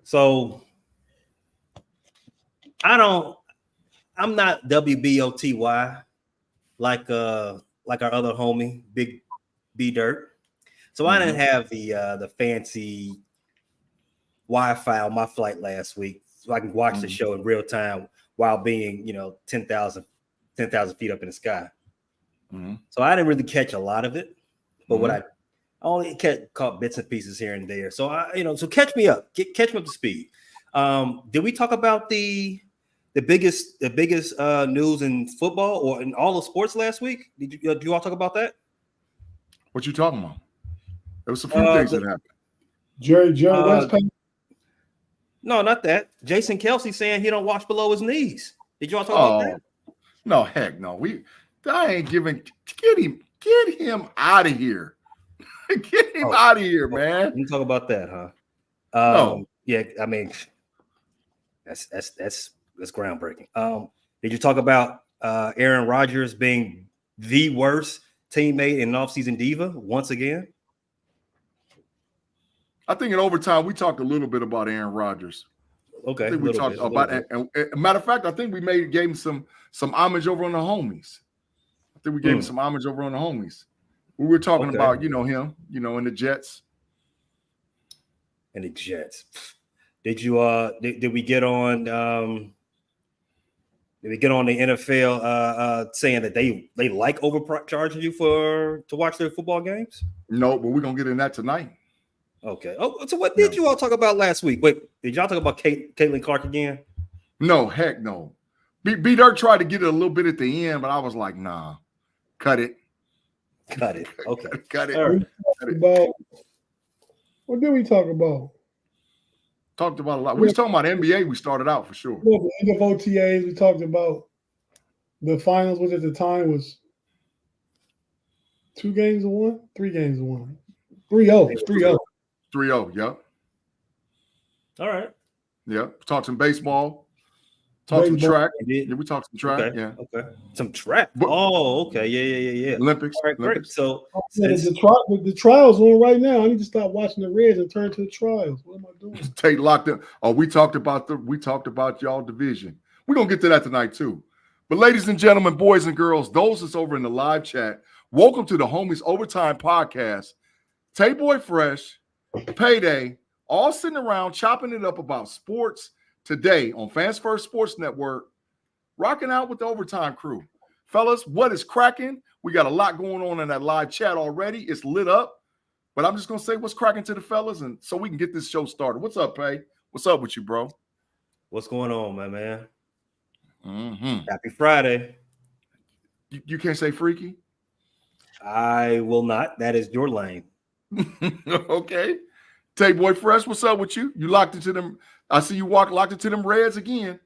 So I'm not WBOTY like our other homie, Big B Dirt. So I didn't have the fancy Wi-Fi on my flight last week, so I can watch the show in real time while being, 10,000 feet up in the sky. So I didn't really catch a lot of it, but what I only caught bits and pieces here and there. So so catch me up to speed. Did we talk about the biggest news in football or in all of sports last week? Did you all talk about that? What you talking about? There was a few things that happened. Jerry West. No, not that. Jason Kelce saying he don't watch below his knees. Did you all talk about that? No, heck no. I ain't giving. Get him out of here. Get him out of here, man. You talk about that, huh? No. Yeah, I mean, that's groundbreaking. Did you talk about Aaron Rodgers being the worst teammate in offseason diva once again? I think in overtime we talked a little bit about Aaron Rodgers. Okay, I think we talked about it. And matter of fact, I think we gave him some homage over on the homies. I think we gave him some homage over on the homies. We were talking about, him, in the Jets. And the Jets. Did you did we get on the NFL saying that they like overcharging you to watch their football games? No, but we're gonna get in that tonight. Okay. Oh, so what did you all talk about last week? Wait, did y'all talk about Caitlin Clark again? No, heck no. B Dirt tried to get it a little bit at the end, but I was like, nah, cut it. Cut it. Okay. Cut it. Right. What did we talk about? Talked about a lot. We was talking about NBA. We started out for sure. Yeah, the end of OTAs. We talked about the finals, which at the time was 2 games to 1, 3 games to 1, 3-0. 3-0. 3-0. Yep. All right. Yep. Talked some baseball. Talked some track. Yeah, we talked some track. Okay. Yeah. Okay. Some track. Okay. Yeah. Olympics. All right, great. So the trials on right now. I need to stop watching the Reds and turn to the trials. What am I doing? Tate locked in. Oh, we talked about y'all division. We're gonna get to that tonight too. But ladies and gentlemen, boys and girls, those that's over in the live chat, welcome to the Homies Overtime Podcast. Tate Boy Fresh, Payday, all sitting around chopping it up about sports today on Fans First Sports Network, rocking out with the Overtime crew. Fellas, what is cracking? We got a lot going on in that live chat already. It's lit up, but I'm just going to say what's cracking to the fellas and so we can get this show started. What's up, Pay? What's up with you, bro? What's going on, my man? Happy Friday. You can't say freaky? I will not. That is your lane. Okay. Tate Boy Fresh, what's up with you? You locked into them. I see you locked into them Reds again.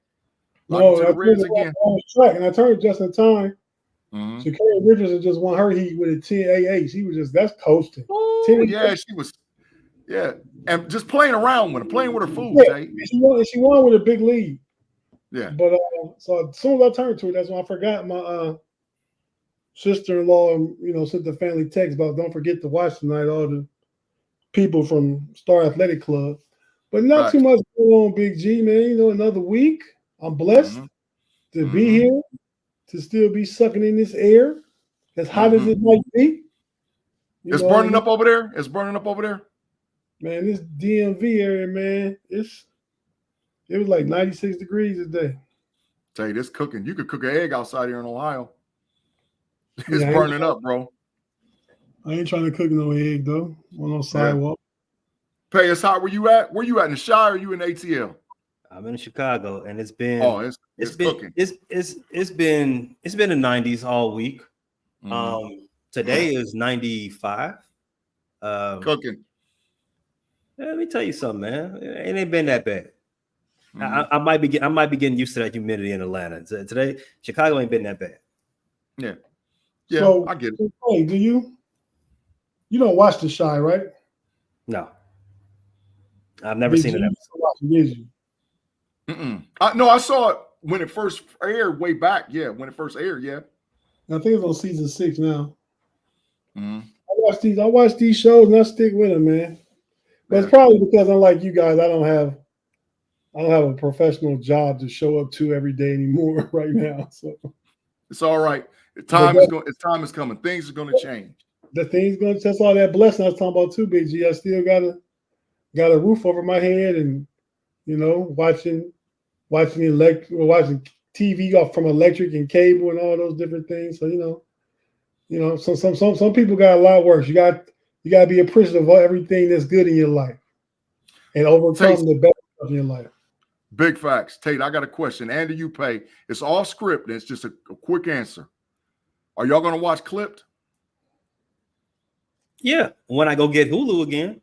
No, I Reds again. On track, and I turned just in time. So Carrie Richardson just won her heat with a 10-8. She was that's coasting. Yeah, she was. Yeah, and just playing around with her, playing with her food. Yeah, she won with a big lead. Yeah. But so as soon as I turned to it, that's when I forgot my sister-in-law, sent the family text about don't forget to watch tonight. All the people from Star Athletic Club. But not too much going on, Big G, man. Another week. I'm blessed to be here, to still be sucking in this air, as hot as it might be. It's burning up over there. It's burning up over there. Man, this DMV area, man, it was like 96 degrees today. Tell you, this cooking. You could cook an egg outside here in Ohio. It's burning up, bro. I ain't trying to cook no egg, though, on no sidewalk. Pay us hot. Where you at? Where you at in the Shire? Or you in ATL? I'm in Chicago, and it's been it's cooking. It's been the 90s all week. Today is 95. Cooking. Let me tell you something, man. It ain't been that bad. I might be getting used to that humidity in Atlanta. Today, Chicago ain't been that bad. Yeah, so, I get it. Hey, do you don't watch The Shy, right? No, I've never seen it. Did you? No, I saw it when it first aired way back. Yeah, when it first aired. Yeah, I think it's on season 6 now. I watch these shows and I stick with them, man. But it's probably because unlike you guys, I don't have I don't have a professional job to show up to every day anymore right now. So it's all right. Time is coming. Things are going to change. The thing's going to test all that blessing I was talking about too, Big G. I still got a roof over my head, and watching TV off from electric and cable and all those different things. So some people got a lot worse. You got to be appreciative of everything that's good in your life and overcome the bad stuff in your life. Big facts. Tate, I got a question. Andy, you pay. It's all script. It's just a quick answer. Are y'all going to watch Clipped? Yeah, when I go get Hulu again.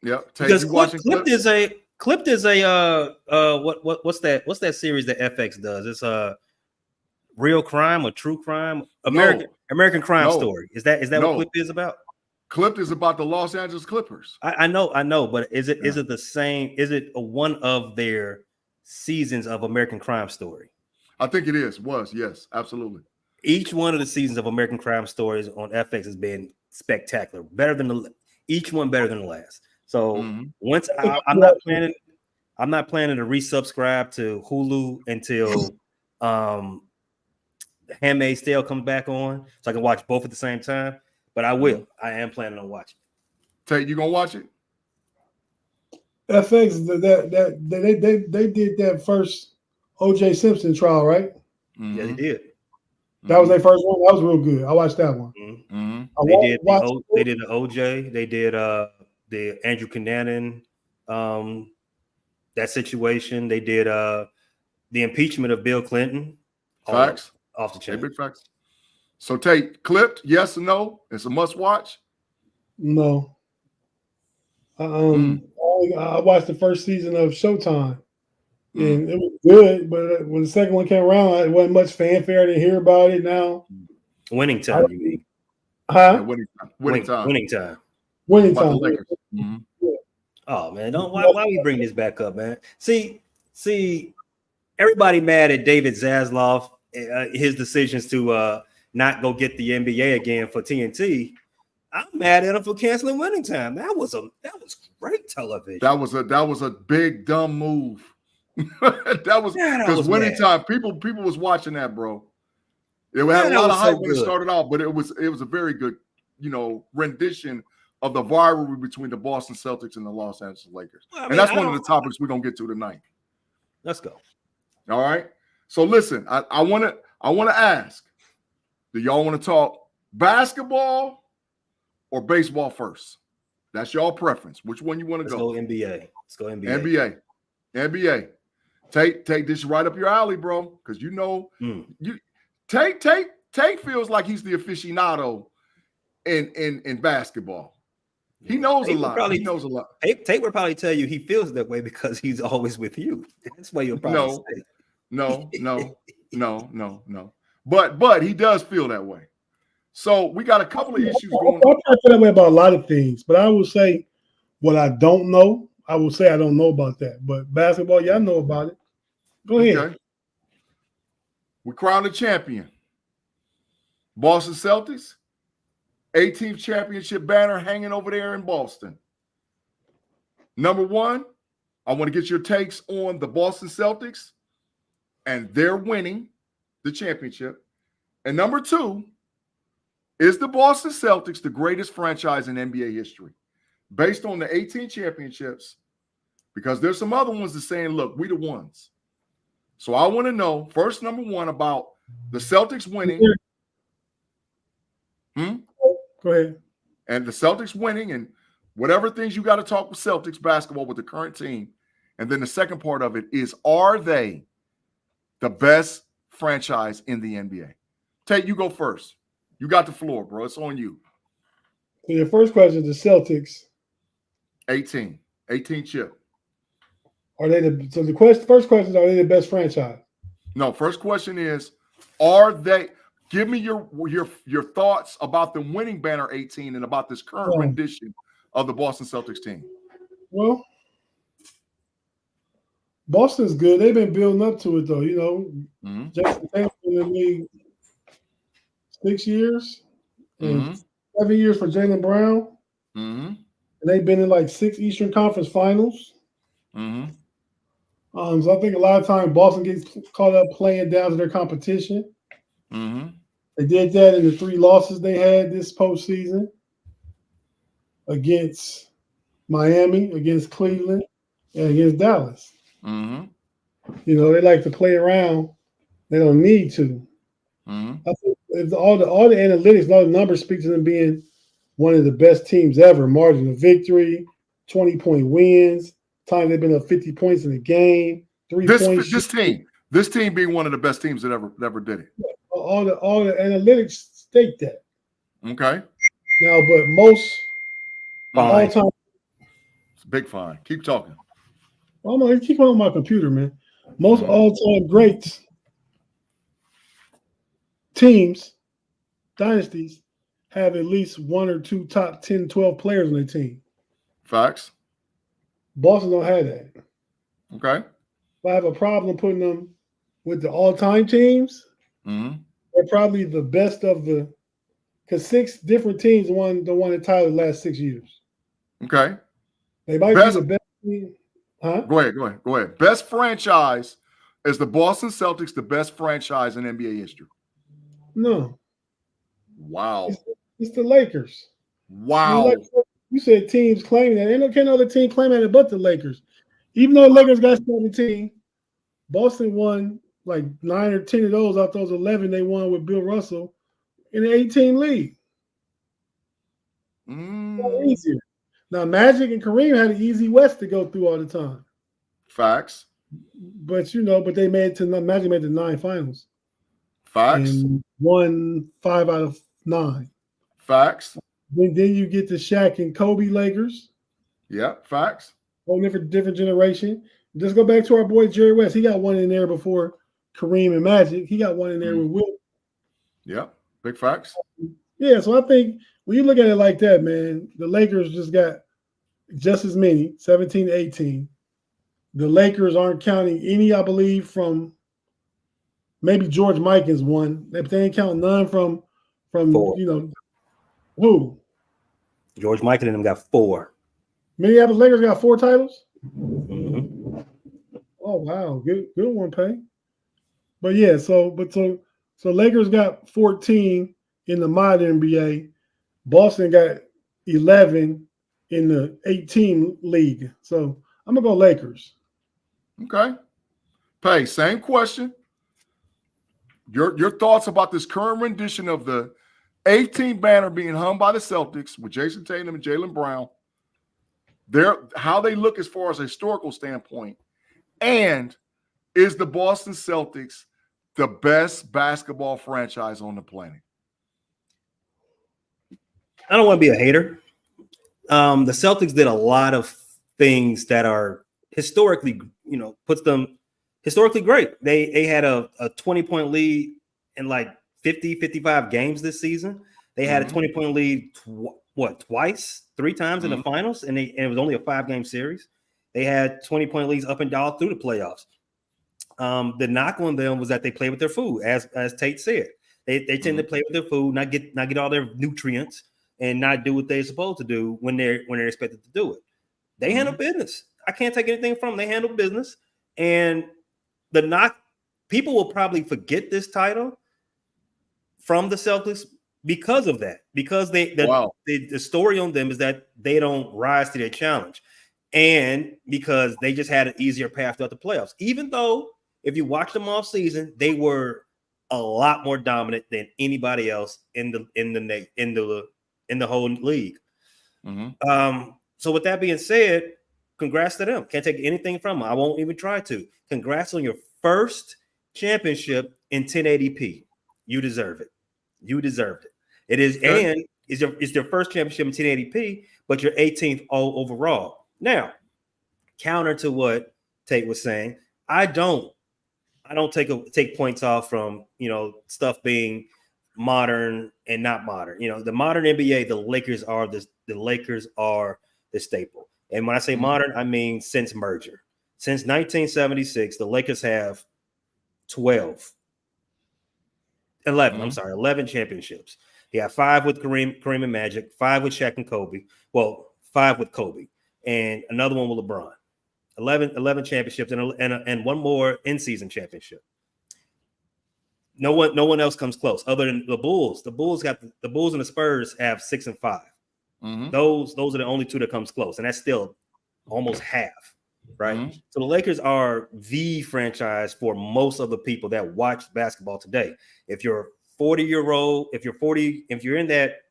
Yep. Tate, because Clipped is a what's that series that FX does? It's a real crime or true crime? American Crime Story. Is that what Clipped is about? Clipped is about the Los Angeles Clippers. I know, but is it the same? Is it one of their seasons of American Crime Story? I think it is. Yes, absolutely. Each one of the seasons of American Crime Stories on FX has been spectacular. Each one better than the last. So once I'm not planning to resubscribe to Hulu until Handmaid's Tale comes back on, so I can watch both at the same time. But I will. I am planning on watching. Tate, you gonna watch it? FX they did that first O.J. Simpson trial, right? Yeah, they did. That was their first one. That was real good. I watched that one. They did the O.J. They did the Andrew Cunanan that situation. They did the impeachment of Bill Clinton. Facts off the chain. Big facts. So Tate, Clipped, yes or no? It's a must watch. No. I watched the first season of Showtime, and it was good. But when the second one came around, it wasn't much fanfare. I didn't hear about it. Now, winning time, you mean? Huh? Yeah, winning time. Mm-hmm. Oh man, why we bring this back up, man? See, everybody mad at David Zaslav, his decisions to not go get the NBA again for TNT. I'm mad at him for canceling Winning Time. That was great television. That was a big dumb move. that was because Winning Time. People was watching that, bro. It had a lot of hype when it started off, but it was a very good, rendition of the rivalry between the Boston Celtics and the Los Angeles Lakers. Well, and that's one of the topics we're gonna get to tonight. Let's go. All right. So listen, I want to ask. Do y'all want to talk basketball or baseball first? That's y'all preference. Which one you want to go? Let's go NBA. NBA. Tate, this is right up your alley, bro. Because Tate feels like he's the aficionado in basketball. He knows a lot. He knows a lot. Tate would probably tell you he feels that way because he's always with you. That's why you'll probably say. No. But he does feel that way. So we got a couple of issues going on. I feel that way about a lot of things, but I will say what I don't know. I will say I don't know about that. But basketball, I know about it. Go ahead. Okay. We crowned a champion. Boston Celtics, 18th championship banner hanging over there in Boston. Number one, I want to get your takes on the Boston Celtics and their winning the championship. And number two, is the Boston Celtics the greatest franchise in NBA history? Based on the 18 championships, because there's some other ones that saying, look, we the ones. So I want to know, first, number one, about the Celtics winning. Go ahead. And the Celtics winning and whatever things you got to talk with Celtics basketball with the current team. And then the second part of it is, are they the best franchise in the NBA? Tate, you go first. You got the floor, bro. It's on you. So your first question is the Celtics. 18 chip. Are they the first question is, are they the best franchise? No, first question is, are they? Give me your thoughts about the winning banner 18 and about this current rendition of the Boston Celtics team. Well, Boston's good. They've been building up to it, though. Jason Tatum's been in the league 6 years, and 7 years for Jaylen Brown. And they've been in like 6 Eastern Conference Finals. So I think a lot of times Boston gets caught up playing down to their competition. Mm-hmm. They did that in the 3 losses they had this postseason against Miami, against Cleveland, and against Dallas. Mm-hmm. You know, they like to play around. They don't need to. Mm-hmm. I think if all the analytics, all the numbers speak to them being one of the best teams ever. Margin of victory, 20-point wins, time they've been up 50 points in a game, 3-point This team being one of the best teams that ever did it. all the analytics state that. Okay. Now, but most all Fine. time, It's a big fine. Keep talking. I'm gonna keep on my computer, man. Most all time greats teams, dynasties, have at least 1 or 2 top 10, 12 players on their team. Facts. Boston don't have that. Okay. If I have a problem putting them with the all-time teams, Mm-hmm. they're probably the best of the because 6 different teams won the title the last 6 years. Okay. They might be the best team. Huh? Go ahead. Best franchise is the Boston Celtics, the best franchise in NBA history. No. Wow. It's the Lakers. Wow. You said teams claiming that. Ain't no other team claiming that but the Lakers. Even though the Lakers got 17, Boston won like 9 or 10 of those out those 11 they won with Bill Russell in the 18 league. Easier. Now, Magic and Kareem had an easy West to go through all the time. Facts. But they made it to Magic made the 9 finals. Facts. And won 5 out of 9. Facts. Then you get the Shaq and Kobe Lakers. Yeah, facts. Whole different generation. Just go back to our boy Jerry West. He got one in there before Kareem and Magic. He got one in there with Will. Yeah, big facts. Yeah, so I think when you look at it like that, man, the Lakers just got just as many, 17 to 18. The Lakers aren't counting any, I believe, from maybe George Mikan's one. They ain't counting none from 4. Who? George Mikan and them got 4. Minneapolis Lakers got 4 titles? Mm-hmm. Oh wow, good one, Pay. But yeah, so Lakers got 14 in the modern NBA. Boston got 11 in the 18 league. So I'm gonna go Lakers. Okay. Pay, same question. Your thoughts about this current rendition of the 18 banner being hung by the Celtics with Jason Tatum and Jaylen Brown, how they look as far as a historical standpoint, and is the Boston Celtics the best basketball franchise on the planet? I don't want to be a hater. The Celtics did a lot of things that are historically, puts them historically great. They had a 20-point lead in like 50, 55 games this season. They had a 20-point lead twice, 3 times in the finals, and it was only a 5-game series. They had 20-point leads up and down through the playoffs. The knock on them was that they play with their food, as Tate said. They tend to play with their food, not get all their nutrients, and not do what they're supposed to do when they're expected to do it. They handle business. I can't take anything from them. They handle business, and people will probably forget this title from the Celtics because of that. Because the story on them is that they don't rise to their challenge, and because they just had an easier path throughout the playoffs. Even though if you watch them all season, they were a lot more dominant than anybody else in the whole league. So with that being said, congrats to them. Can't take anything from them. I won't even try to. Congrats on your first championship in 1080p. You deserve it. You deserved it. It is, and it's your first championship in 1080p, but your 18th all overall. Now, counter to what Tate was saying, I don't take points off from stuff being modern and not modern. The modern NBA, the Lakers are the staple. And when I say modern, I mean since merger. Since 1976, the Lakers have 11 championships. He had 5 with Kareem and Magic, 5 with Shaq and Kobe. Well, 5 with Kobe, and another one with LeBron. 11 championships and one more in-season championship. No one else comes close other than the Bulls. The Bulls and the Spurs have 6 and 5. Mm-hmm. Those are the only two that comes close, and that's still almost half, right? Mm-hmm. So the Lakers are the franchise for most of the people that watch basketball today. If you're 40-year-old, if you're in that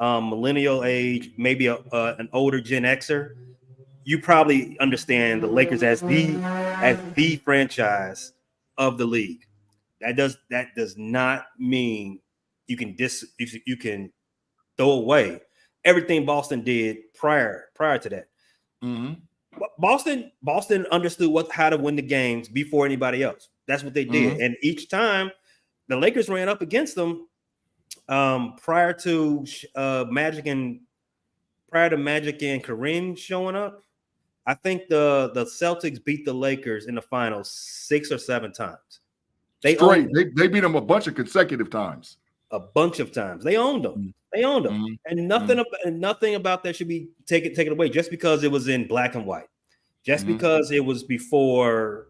millennial age, maybe an older Gen Xer, you probably understand the Lakers as the franchise of the league. That does not mean you can throw away everything Boston did prior to that. Mm-hmm. Boston understood how to win the games before anybody else. That's what they did, Mm-hmm. and each time the Lakers ran up against them prior to Magic and Kareem showing up. I think the Celtics beat the Lakers in the finals 6 or 7 times. They beat them a bunch of consecutive times. A bunch of times. They owned them. Mm-hmm. They owned them. Mm-hmm. And nothing about that should be taken away just because it was in black and white. Just Mm-hmm. because it was before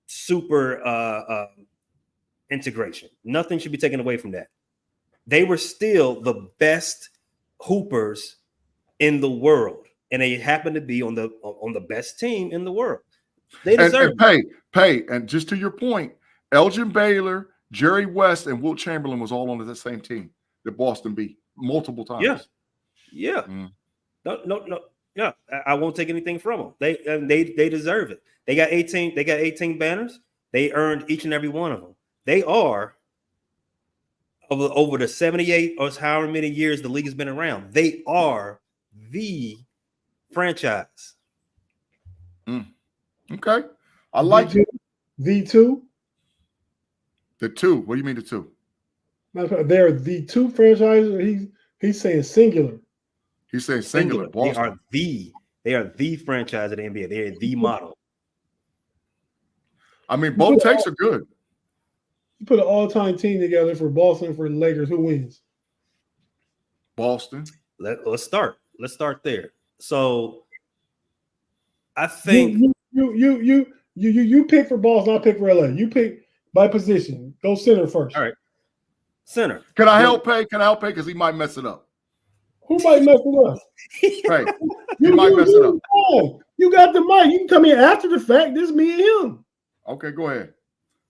super integration. Nothing should be taken away from that. They were still the best hoopers in the world, and they happened to be on the best team in the world. They deserve and pay. And just to your point, Elgin Baylor, Jerry West, and Wilt Chamberlain was all on the same team that Boston beat multiple times. Yeah. Mm. No. Yeah, I won't take anything from them. They deserve it. They got 18 banners. They earned each and every one of them. They are over the 78 or however many years the league has been around. They are the franchise. Okay, I like it. The two. The two. What do you mean the two? They're the two franchises. He's saying singular. He's saying singular. Boston. They are the franchise of the NBA. They are the model. I mean, both takes are good. You put an all-time team together for Boston for the Lakers. Who wins? Boston. Let's start. Let's start there. So, I think you pick for Boston. I pick for LA. You pick by position. Go center first. All right. Center. Can I help Pay? Because he might mess it up. Who might mess it up? Hey, you might mess it up. You got the mic. You can come in after the fact. This is me and him. Okay, go ahead.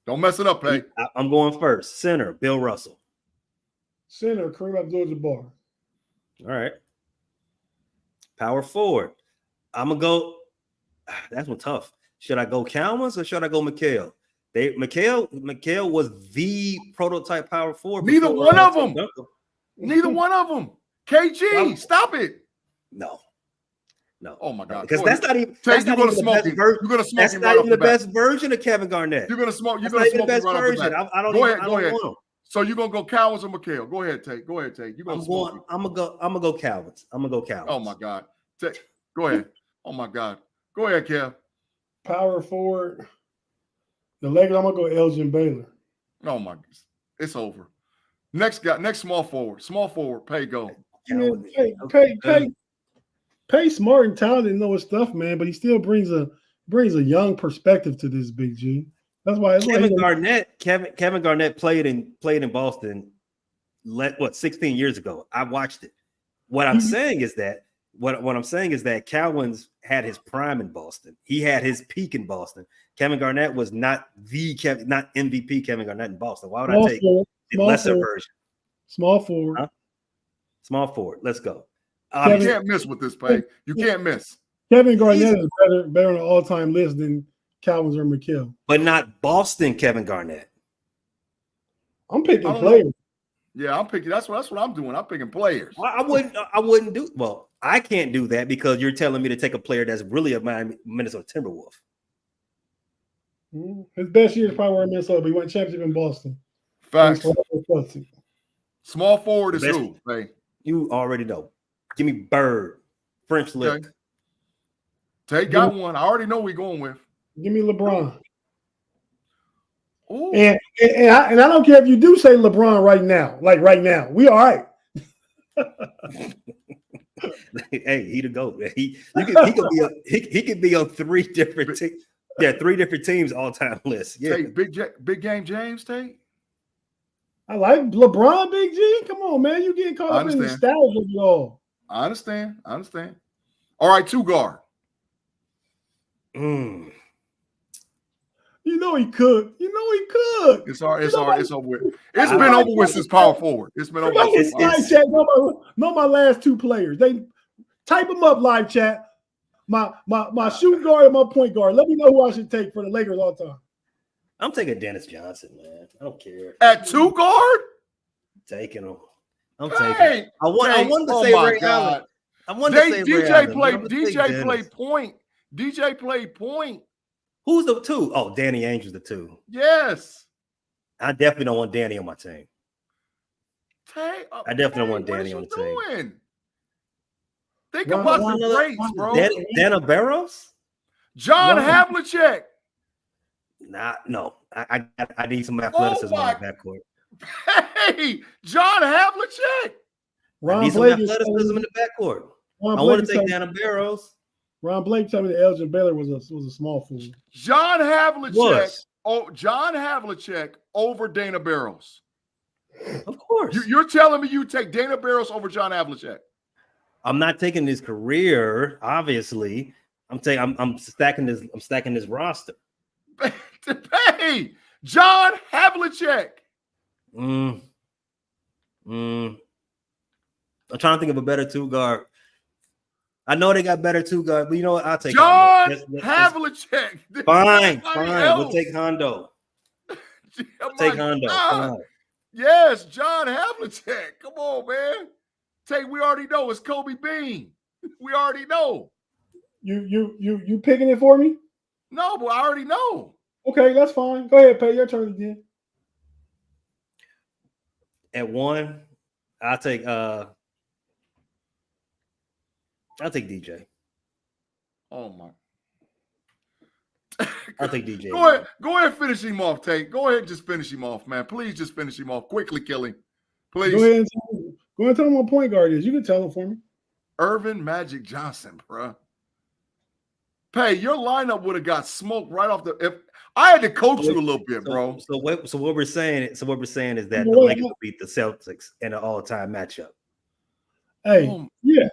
Don't mess it up, Pay. I'm going first. Center, Bill Russell. Center, Kareem Abdul-Jabbar. All right. Power forward. I'm going to go. That's one tough. Should I go Chalmers or should I go McHale? McHale was the prototype power forward. Neither one of them. Neither one of them. KG, stop it. No. Oh my God. Because that's not even. Tate, you're gonna smoke him. You're gonna smoke him. That's not even the best version of Kevin Garnett. You're gonna smoke. You're gonna smoke the best him right version. off the bat. Go ahead. So you're gonna go Cowens or McHale? Go ahead, Tate. You're gonna smoke him. I'm gonna go Cowens. Oh my God. Tate, go ahead. Oh my God. Go ahead, Kev. Power forward. The Lakers, I'm gonna go Elgin Baylor. Oh my, it's over. Next guy, next small forward. Small forward, Pay go. Pay smart and talented, know his stuff, man. But he still brings a young perspective to this, Big G. That's why Kevin Garnett played in Boston. 16 years ago. I watched it. What I'm saying is that Cowens had his prime in Boston. He had his peak in Boston. Kevin Garnett was not MVP Kevin Garnett in Boston. Why would I take the lesser version? Small forward. Huh? Small forward. Let's go. You can't miss with this, Pay. You can't miss. Kevin Garnett is better on the all-time list than Cowens or McHale. But not Boston Kevin Garnett. I'm picking players. Yeah, I'm picking. That's what I'm doing. I'm picking players. I wouldn't do. Well, I can't do that because you're telling me to take a player that's really a Minnesota Timberwolf. His best year is probably in Minnesota, but he won championship in Boston. Facts. Small forward is who? Pay. You already know. Give me Bird, French lick. Okay. Tate got one. I already know we're going with. Give me LeBron. Ooh. And I don't care if you do say LeBron right now. Like right now, we all right. Hey, he the GOAT. He could be on 3 different teams. Yeah, 3 different teams all time list. Yeah, Tate, big game James Tate. I like LeBron, Big G. Come on, man. You getting caught up in the nostalgia of it all. I understand. All right, 2 guard. You know he could. It's over with. It's been over with since power forward. It's been over with. Live chat, know my last 2 players. They type them up, live chat. My shooting guard and my point guard. Let me know who I should take for the Lakers all the time. I'm taking Dennis Johnson, man. I don't care. At 2 guard? Taking him. I wanted to say Ray Allen. I wanted to say DJ played point. DJ played point. Who's the 2? Oh, Danny Ainge's the 2. Yes. I definitely don't want Danny on my team. I definitely don't want Danny on the team. Think about the greats, bro. Dana Barros? John Havlicek. No. I need some athleticism in the backcourt. Hey, John Havlicek. I need some athleticism in the backcourt. I want to take Dana Barros. Ron Blake told me that Elgin Baylor was a small fool. John Havlicek. John Havlicek over Dana Barros. Of course. You're telling me you take Dana Barros over John Havlicek? I'm not taking his career, obviously. I'm stacking this roster. Hey, John Havlicek. I'm trying to think of a better 2 guard. I know they got better 2 guard, but you know what? I'll take John Havlicek. Fine. We'll take Hondo. Take Hondo. Fine. Yes, John Havlicek. Come on, man. Tate, we already know it's Kobe Bean. We already know. You picking it for me? No, but I already know. Okay, that's fine. Go ahead, Pay. Your turn again. At 1, I'll take DJ. Oh my. I'll take DJ. Go ahead and finish him off, Tate. Go ahead and just finish him off, man. Please just finish him off. Quickly kill him. Please. Go ahead and tell him what point guard is. You can tell him for me. Irvin Magic Johnson, bro. Pay, your lineup would have got smoked right off the. If I had to coach you a little bit, bro. So what we're saying is that the Lakers will beat the Celtics in an all-time matchup. Hey, yeah.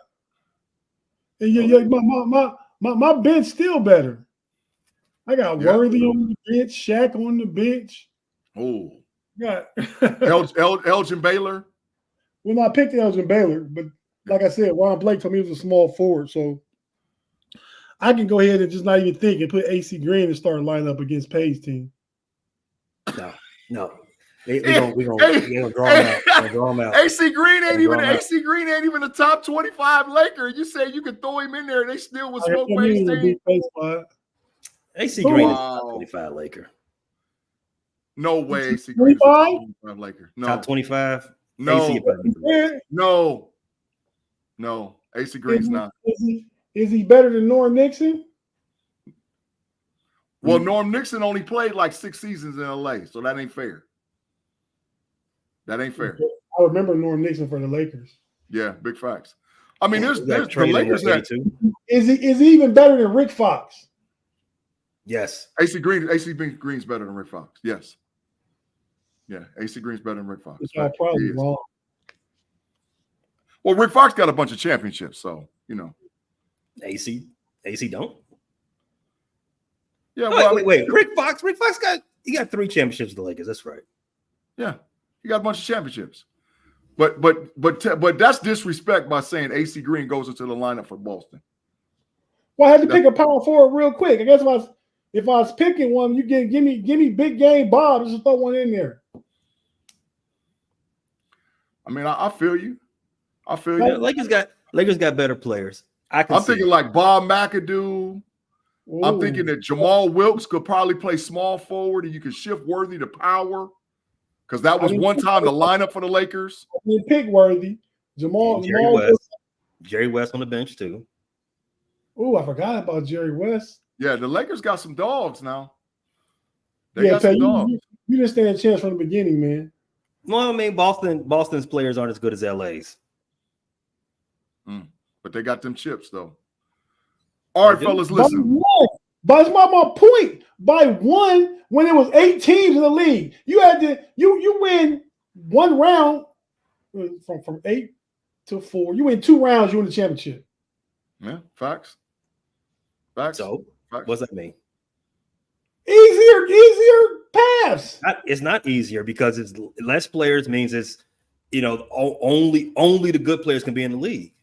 My bench still better. I got Worthy on the bench, Shaq on the bench. Oh, got Elgin Baylor. Well, no, I picked Elgin Baylor, but like I said, Ron Blake told me he was a small forward, so I can go ahead and just not even think and put AC Green and start line up against Pay's team. No. We're gonna draw him out. AC Green ain't even a top 25 Laker. You said you could throw him in there and they still would smoke Pay's team. AC Green is a top 25 Laker. No way, AC Green is a top 25 Laker. No. Top 25? No. AC Green's not. Is he better than Norm Nixon? Well, Norm Nixon only played like 6 seasons in LA, so that ain't fair. I remember Norm Nixon for the Lakers. Yeah, big facts. I mean, there's the Lakers that is he even better than Rick Fox? Yes. AC Green's better than Rick Fox. Yes. Yeah, AC Green's better than Rick Fox. It's probably wrong. Well, Rick Fox got a bunch of championships, so you know. AC don't. Yeah. Well, wait. Rick Fox got 3 championships with the Lakers. That's right. Yeah, he got a bunch of championships. But that's disrespect by saying AC Green goes into the lineup for Boston. Well, I had to pick a power forward real quick. I guess if I was picking one, you give me big game Bob. Just throw one in there. I mean, I feel you. Yeah, Lakers got better players. I'm thinking like Bob McAdoo. Ooh. I'm thinking that Jamal Wilkes could probably play small forward and you could shift Worthy to power. Because that was one time the lineup for the Lakers. I didn't pick Worthy. Jerry West on the bench too. Oh, I forgot about Jerry West. Yeah, the Lakers got some dogs now. They got some dogs. You didn't stand a chance from the beginning, man. Well, I mean, Boston's players aren't as good as LA's. But they got them chips, though. All right, fellas, listen. But it's my point. By one, when it was 8 teams in the league, you had to you win one round from 8 to 4. You win 2 rounds, you win the championship. Yeah, facts. Facts. So, facts. what's that mean? Easier paths. It's not easier because it's less players means it's only the good players can be in the league.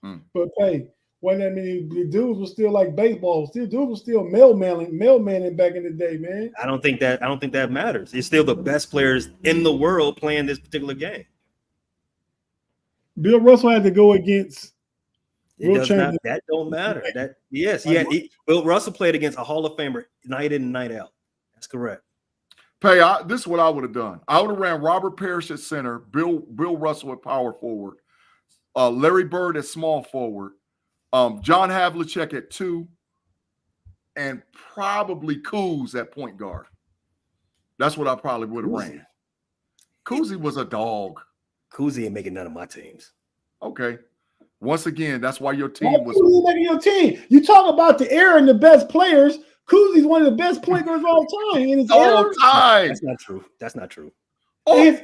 But hey, when that many dudes was still like baseball, dudes was still mailmanning back in the day, man. I don't think that matters. It's still the best players in the world playing this particular game. Bill Russell had to go against. That don't matter. Bill Russell played against a Hall of Famer night in and night out. That's correct. Pay. This is what I would have done. I would have ran Robert Parrish at center, Bill Russell at power forward, Larry Bird at small forward, John Havlicek at 2, and probably Kuz at point guard. That's what I probably would have ran. Kuzi was a dog. Kuzi ain't making none of my teams. Okay. Once again, that's why your team was making your team. You talk about the era and the best players. Kuzi's one of the best point guards of all time. In his era. That's not true. That's not true. In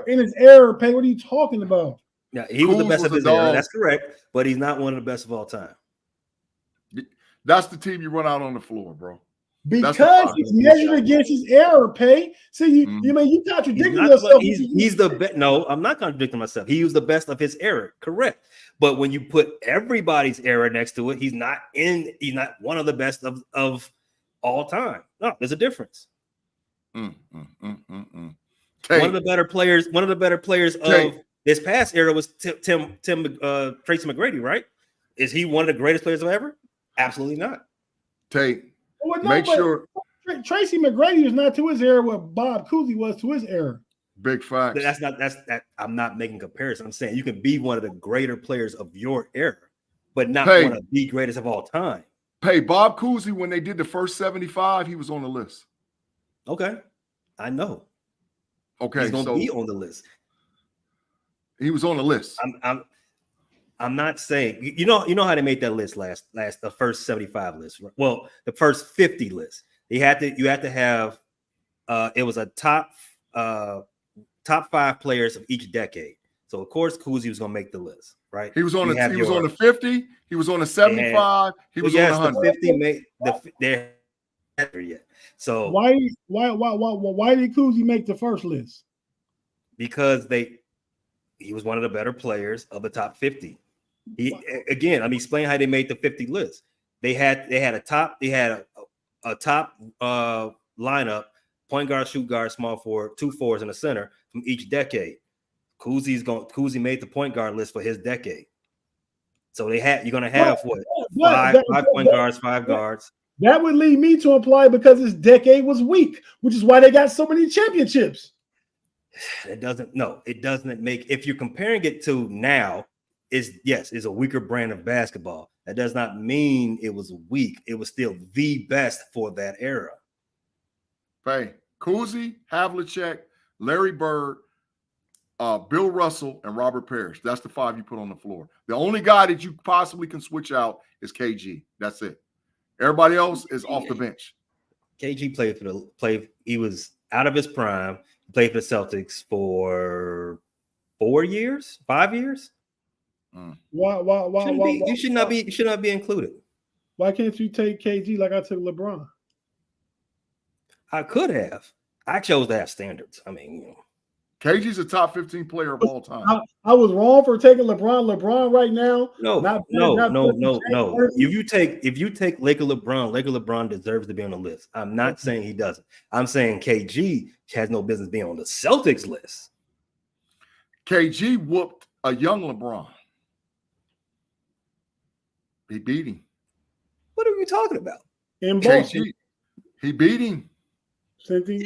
his era, Pay. What are you talking about? Yeah, he was the best of his era. That's correct, but he's not one of the best of all time. That's the team you run out on the floor, bro. Because he's measured against his error, Pay. See, you contradicting yourself. He's the best. No, I'm not contradicting myself. He was the best of his era, correct. But when you put everybody's era next to it, he's not one of the best of all time. No, there's a difference. One of the better players of this past era was Tracy McGrady, right? Is he one of the greatest players of ever? Absolutely not. Tate. Make sure Tracy McGrady is not to his era what Bob Cousy was to his era. Big facts. I'm not making comparison. I'm saying you can be one of the greater players of your era, but not one of the greatest of all time. Hey, Bob Cousy, when they did the first 75, he was on the list. Okay, I know. Okay, he's gonna be on the list. He was on the list. I'm not saying you know how they made that list last the first 75 list. Well, the first 50 list. You had to have it was a top 5 players of each decade. So of course Cousy was gonna make the list, right? He was on the 50, he was on the 75, he was on the 100. The 50 they're yet. So why did Cousy make the first list? Because he was one of the better players of the top 50. I'm explaining how they made the 50 list. They had a top lineup, point guard, shoot guard, small forward, 2 forwards, and a center from each decade. Cousy made the point guard list for his decade. So you're gonna have five point guards, 5 guards. That would lead me to imply because his decade was weak, which is why they got so many championships. It doesn't make, if you're comparing it to now, it's a weaker brand of basketball. That does not mean it was weak. It was still the best for that era. Hey, Cousy, Havlicek, Larry Bird, Bill Russell, and Robert Parrish. That's the 5 you put on the floor. The only guy that you possibly can switch out is KG. That's it. Everybody else is off the bench. KG he was out of his prime. He played for the Celtics for 5 years. Why? You should not be included. Why can't you take KG like I took LeBron? I could have. I chose to have standards. I mean, KG's a top 15 player of all time. I was wrong for taking LeBron. LeBron right now. No. If you take Laker LeBron deserves to be on the list. I'm not saying he doesn't. I'm saying KG has no business being on the Celtics list. KG whooped a young LeBron. He beat him. What are we talking about? In Boston. KG, he beat him. Sent him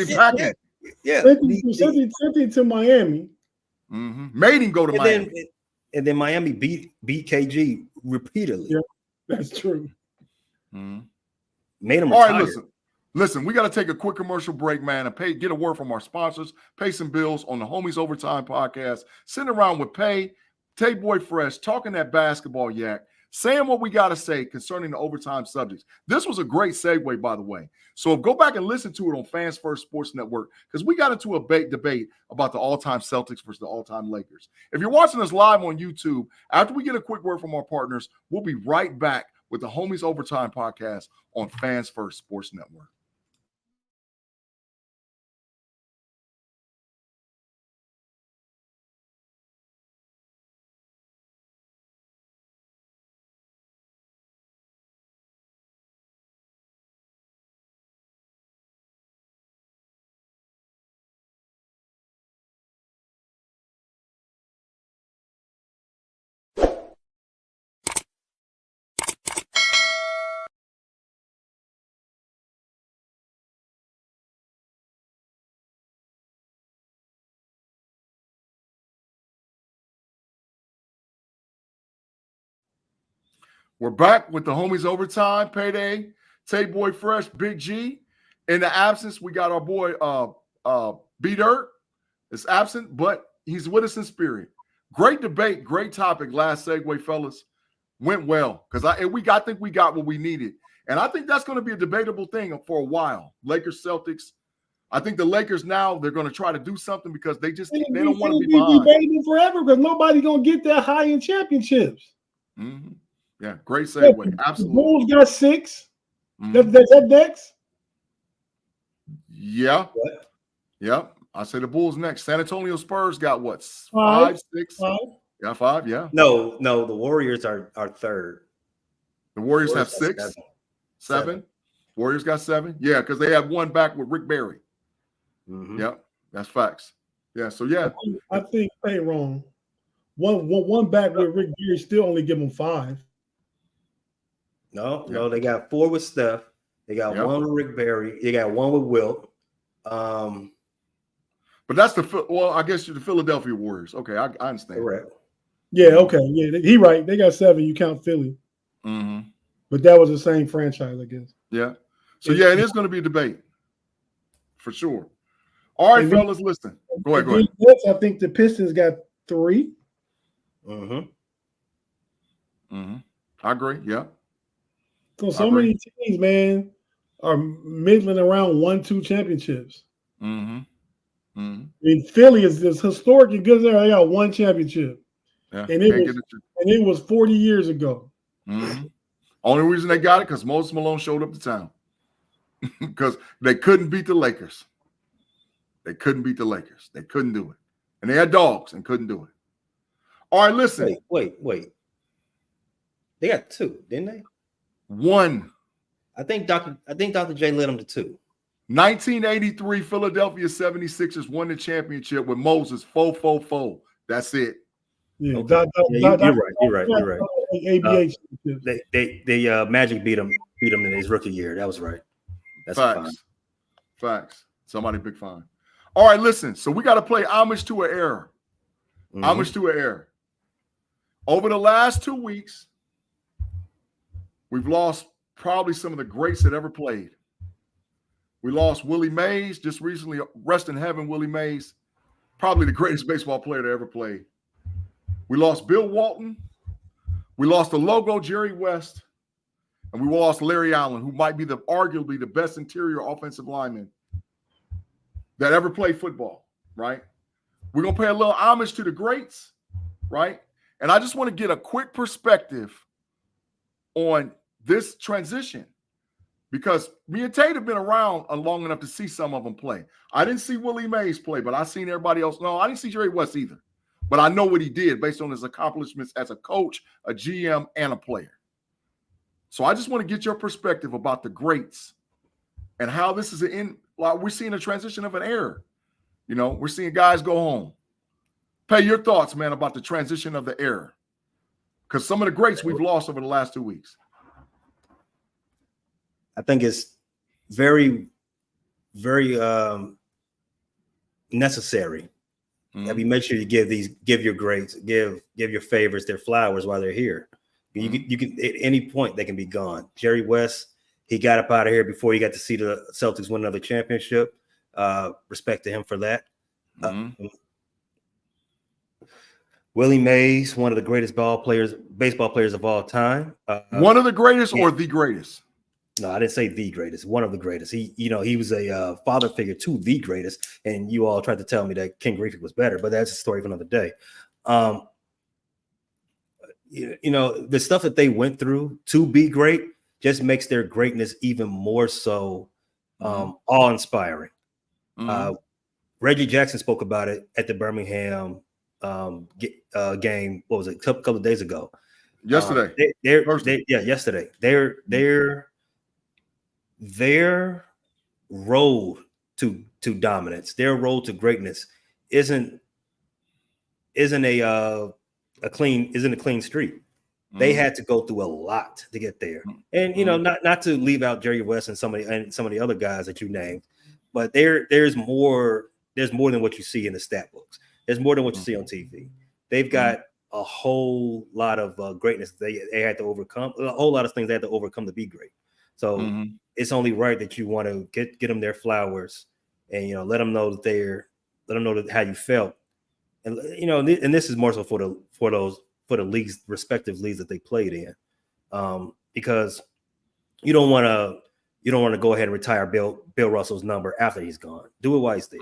packing. Yeah. Sent him to Miami. Mm-hmm. Made him go to Miami. And then Miami beat KG repeatedly. Yeah, that's true. Mm-hmm. Made him all retire. right, listen, we got to take a quick commercial break, man, and get a word from our sponsors, pay some bills on the Homies Overtime podcast. Sitting around with Pay, Tate Boy Fresh, talking that basketball yak, saying what we got to say concerning the overtime subjects. This was a great segue, by the way. So go back and listen to it on Fans First Sports Network, because we got into a debate about the all-time Celtics versus the all-time Lakers. If you're watching us live on YouTube, after we get a quick word from our partners, we'll be right back with the Homies Overtime podcast on Fans First Sports Network. We're back with the Homies Overtime, Payday, Tate Boy Fresh, Big G. In the absence, we got our boy B-Dirt is absent, but he's with us in spirit. Great debate, great topic. Last segue, fellas. Went well, because I think we got what we needed. And I think that's going to be a debatable thing for a while. Lakers, Celtics. I think the Lakers now, they're going to try to do something because they don't want to be behind. Debatable forever, because nobody's going to get that high in championships. Mm-hmm. Yeah, great segue. Absolutely. The Bulls got 6. Mm-hmm. That's that next? Yeah. What? Yeah. I say the Bulls next. San Antonio Spurs got what? 5, 6? 5. Yeah, 5, yeah. No, the Warriors are third. The Warriors have 6? 7? Warriors got 7? Yeah, because they have one back with Rick Barry. Mm-hmm. Yep, that's facts. Yeah, so yeah. I think they wrong. One back with Rick Barry still only give them 5. No, they got 4 with Steph. They got 1 with Rick Barry. They got 1 with Wilt. But that's I guess you're the Philadelphia Warriors. Okay, I understand. Correct. Yeah, okay. Yeah, he right. They got 7. You count Philly. Mm-hmm. But that was the same franchise, I guess. Yeah. So yeah, it is going to be a debate. For sure. All right, fellas, listen. Go ahead. I think the Pistons got 3. Mm-hmm. Mm-hmm. I agree. Yeah. So many teams, man, are middling around 1-2 championships. Mm-hmm. Mm-hmm. I mean, Philly is historically good there. They got 1 championship. Yeah. And it was 40 years ago. Mm-hmm. Only reason they got it because Moses Malone showed up to town. Because they couldn't beat the Lakers. They couldn't beat the Lakers. They couldn't do it. And they had dogs and couldn't do it. All right, listen. Wait. They got 2, didn't they? 1. I think Dr. J led them to 2. 1983 Philadelphia 76ers won the championship with Moses 4-4-4. That's it. Yeah, okay. You're right. ABA they Magic beat him in his rookie year. That was right. That's Facts. Somebody big fine. All right, listen. So we got to play homage to an error. Mm-hmm. Homage to an error. Over the last 2 weeks, we've lost probably some of the greats that ever played. We lost Willie Mays just recently. Rest in heaven, Willie Mays. Probably the greatest baseball player that ever played. We lost Bill Walton. We lost the logo, Jerry West. And we lost Larry Allen, who might be arguably the best interior offensive lineman that ever played football, right? We're going to pay a little homage to the greats, right? And I just want to get a quick perspective on this transition because me and Tate have been around long enough to see some of them play. I didn't see Willie Mays play, but I seen everybody else. No, I didn't see Jerry West either. But I know what he did based on his accomplishments as a coach, a GM, and a player. So I just want to get your perspective about the greats and how this is we're seeing a transition of an era. You know, we're seeing guys go home. Pay your thoughts, man, about the transition of the era. Because some of the greats we've lost over the last 2 weeks. I think it's very, very necessary. Mm-hmm. I mean, make sure you give your greats, give your favorites their flowers while they're here. Mm-hmm. You can at any point they can be gone. Jerry West, he got up out of here before he got to see the Celtics win another championship. Respect to him for that. Mm-hmm. Willie Mays, one of the greatest baseball players of all time. One of the greatest or the greatest? No, I didn't say the greatest. One of the greatest. He was a father figure to the greatest, and you all tried to tell me that Ken Griffey was better, but that's a story for another day. The stuff that they went through to be great just makes their greatness even more so awe-inspiring. Reggie Jackson spoke about it at the Birmingham game. What was it? A couple of days ago. Yesterday. Yesterday. Their road to dominance, their road to greatness isn't a clean street. They had to go through a lot to get there. And not to leave out Jerry West and some of the other guys that you named, but there's more than what you see in the stat books. There's more than what you see on TV. They've got a whole lot of greatness they had to overcome, a whole lot of things they had to overcome to be great. So it's only right that you want to get them their flowers and let them know how you felt. And and this is more so for the leagues, respective leagues that they played in, because you don't want to go ahead and retire Bill Russell's number after he's gone. Do it while he's there.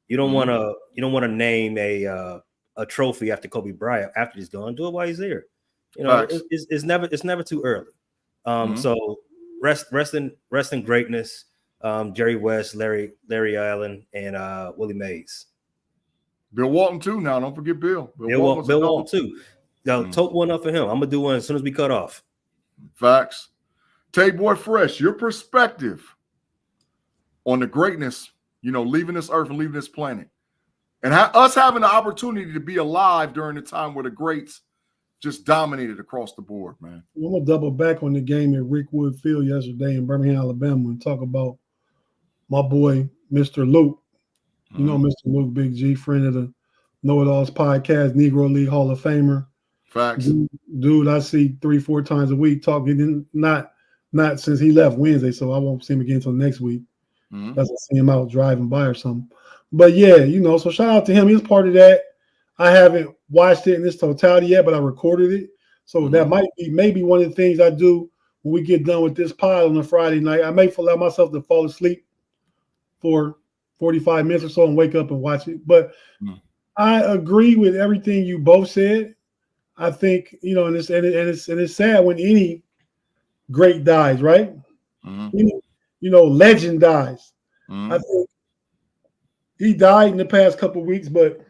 You don't want to name a trophy after Kobe Bryant after he's gone. Do it while he's there. It's never too early. So rest in greatness. Jerry West, Larry Allen, and Willie Mays. Bill Walton too. Now don't forget Bill. Bill Walton too. Now tote one up for him. I'm gonna do one as soon as we cut off. Facts. Tate Boy Fresh, your perspective on the greatness, leaving this earth and leaving this planet, and us having the opportunity to be alive during the time where the greats just dominated across the board, man. I'm gonna double back on the game at Rickwood Field yesterday in Birmingham, Alabama, and talk about my boy, Mr. Luke. Mr. Luke, Big G, friend of the Know It Alls podcast, Negro League Hall of Famer. Facts. Dude, I see 3-4 times a week talking. Not since he left Wednesday, so I won't see him again until next week. Unless I see him out driving by or something. But yeah, so shout out to him. He was part of that. I haven't watched it in its totality yet, but I recorded it. So that might be maybe one of the things I do when we get done with this pod on a Friday night. I may allow myself to fall asleep for 45 minutes or so and wake up and watch it. But I agree with everything you both said. I think, and it's sad when any great dies, right? Legend dies. I think he died in the past couple of weeks, but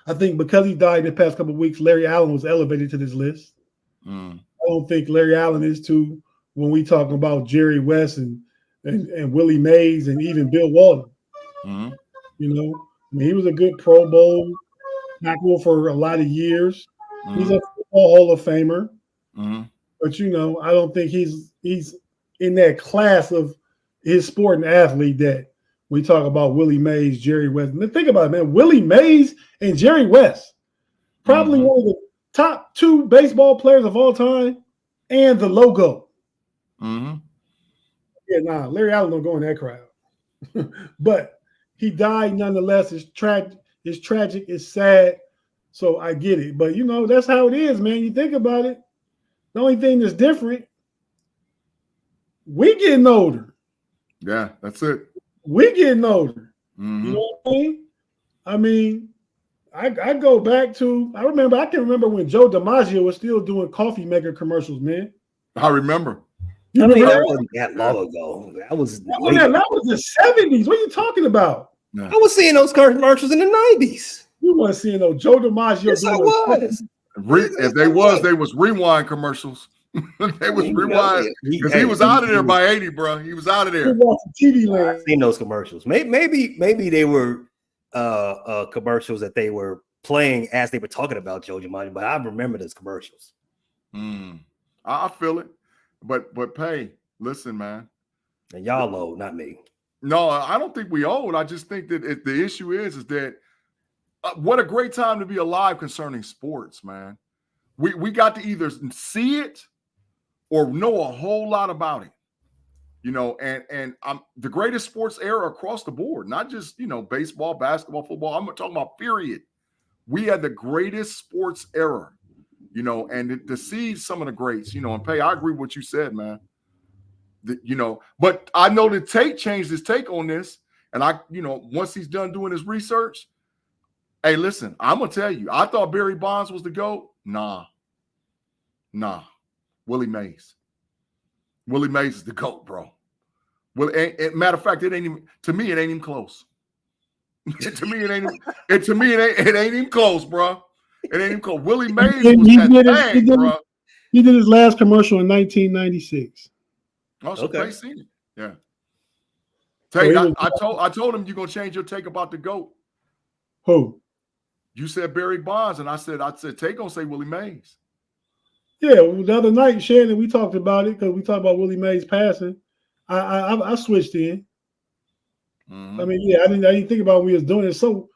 I think because he died in the past couple of weeks, Larry Allen was elevated to this list. I don't think Larry Allen is too when we talk about Jerry West and Willie Mays and even Bill Walton. He was a good Pro Bowl tackle for a lot of years. He's a football Hall of Famer. But I don't think he's in that class of his sport and athlete that we talk about Willie Mays, Jerry West. And think about it, man. Willie Mays and Jerry West, probably one of the top 2 baseball players of all time, and the logo. Yeah, Larry Allen don't go in that crowd. But he died nonetheless. It's tragic. It's sad. So I get it. But, that's how it is, man. You think about it. The only thing that's different, we getting older. Yeah, that's it. We getting older. You know what I mean? I mean, I go back to, I can remember when Joe DiMaggio was still doing coffee maker commercials, man. I remember. That wasn't that long ago. That was the 70s. What are you talking about? No. I was seeing those commercials in the 90s. You weren't seeing no Joe DiMaggio. Yes, I was. If they was rewind commercials. They was rewind because he was out of there by 80, bro. He was out of there. I've seen those commercials. Maybe they were commercials that they were playing as they were talking about Joe DiMaggio, but I remember those commercials. I feel it. But Pay, listen, man. And y'all old, not me. No, I don't think we old. I just think that the issue is that what a great time to be alive concerning sports, man. We got to either see it or know a whole lot about it, and I'm the greatest sports era across the board, not just, baseball, basketball, football. I'm talking about period. we had the greatest sports era, you know, and to see some of the greats, you know, and Pay, I agree with what you said, man. You know, but I know that Tate changed his take on this. And you know, once he's done doing his research, hey, listen, I'm going to tell you, I thought Barry Bonds was the GOAT. Nah. Willie Mays. Willie Mays is the GOAT, bro. Well, matter of fact, it ain't even close. To me, it ain't even close, bro. It ain't even close. Willie Mays was that thing, bro. He did his last commercial in 1996. Oh, so okay. They seen it. Yeah. Tate, I told him you're gonna change your take about the GOAT. Who? You said Barry Bonds, and I said Tate gonna say Willie Mays. Yeah, the other night, Shannon, we talked about it because we talked about Willie Mays passing. I switched in. Mm-hmm. I mean, yeah, I didn't think about when we was doing it. So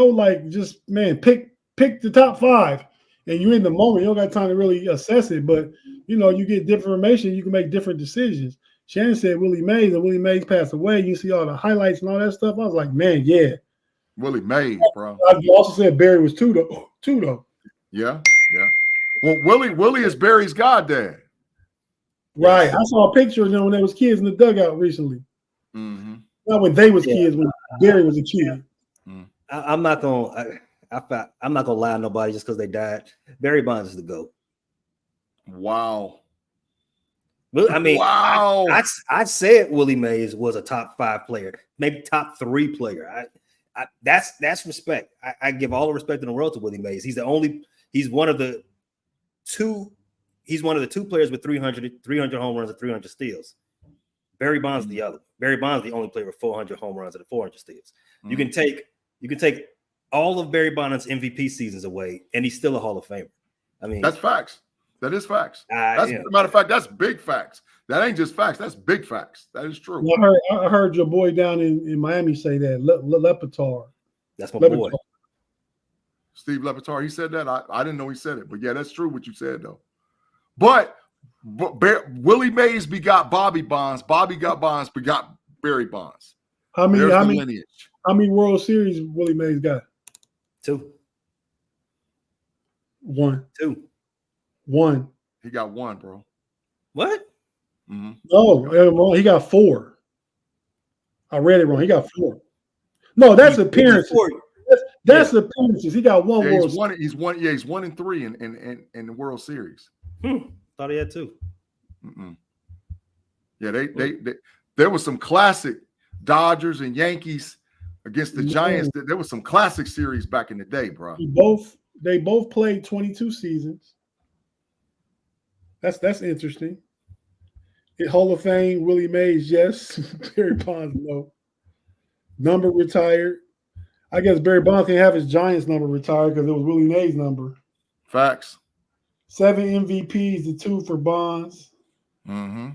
like, just man, pick the top 5, and you're in the moment. You don't got time to really assess it, but you know, you get different information, you can make different decisions. Shannon said Willie Mays, and Willie Mays passed away. You see all the highlights and all that stuff. I was like, man, yeah. Willie Mays, bro. I also said Barry was two though. Yeah. Well, Willie is Barry's goddad. Right. I saw a picture of them when they was kids in the dugout recently. Mm-hmm. Not when they was kids, when Barry was a kid. Mm-hmm. I'm not gonna lie to nobody just because they died. Barry Bonds is the GOAT. Wow. I mean, wow. I said Willie Mays was a top 5 player, maybe top 3 player. That's respect. I give all the respect in the world to Willie Mays. He's one of the two players with 300 home runs and 300 steals. Barry Bonds the other. Barry Bonds the only player with 400 home runs and 400 steals. Mm-hmm. You can take all of Barry Bonds' MVP seasons away, and he's still a Hall of Famer. I mean, that's facts. That is facts. As a matter of fact, that's big facts. That ain't just facts. That's big facts. That is true. I heard your boy down in Miami say that. Lepitar. That's my boy. Steve Lepitar. He said that. I didn't know he said it, but yeah, that's true what you said though. But Willie Mays begot Bobby Bonds. Bobby got Bonds begot Barry Bonds. How many World Series Willie Mays got? 2. 1. 2. 1. He got 1, bro. What? Mm-hmm. No, he got 4. I read it wrong. He got 4. No, that's appearances. That's appearances. He got 1 World Series. He's 1-3 in the World Series. Thought he had 2. Mm-mm. Yeah, they there was some classic Dodgers and Yankees against the Giants. There was some classic series back in the day, bro. They both played 22 seasons. That's interesting. Hall of Fame, Willie Mays, yes. Barry Bonds, no. Number retired. I guess Barry Bonds can have his Giants number retired because it was Willie Mays' number. Facts. 7 MVPs, the 2 for Bonds. Mm-hmm.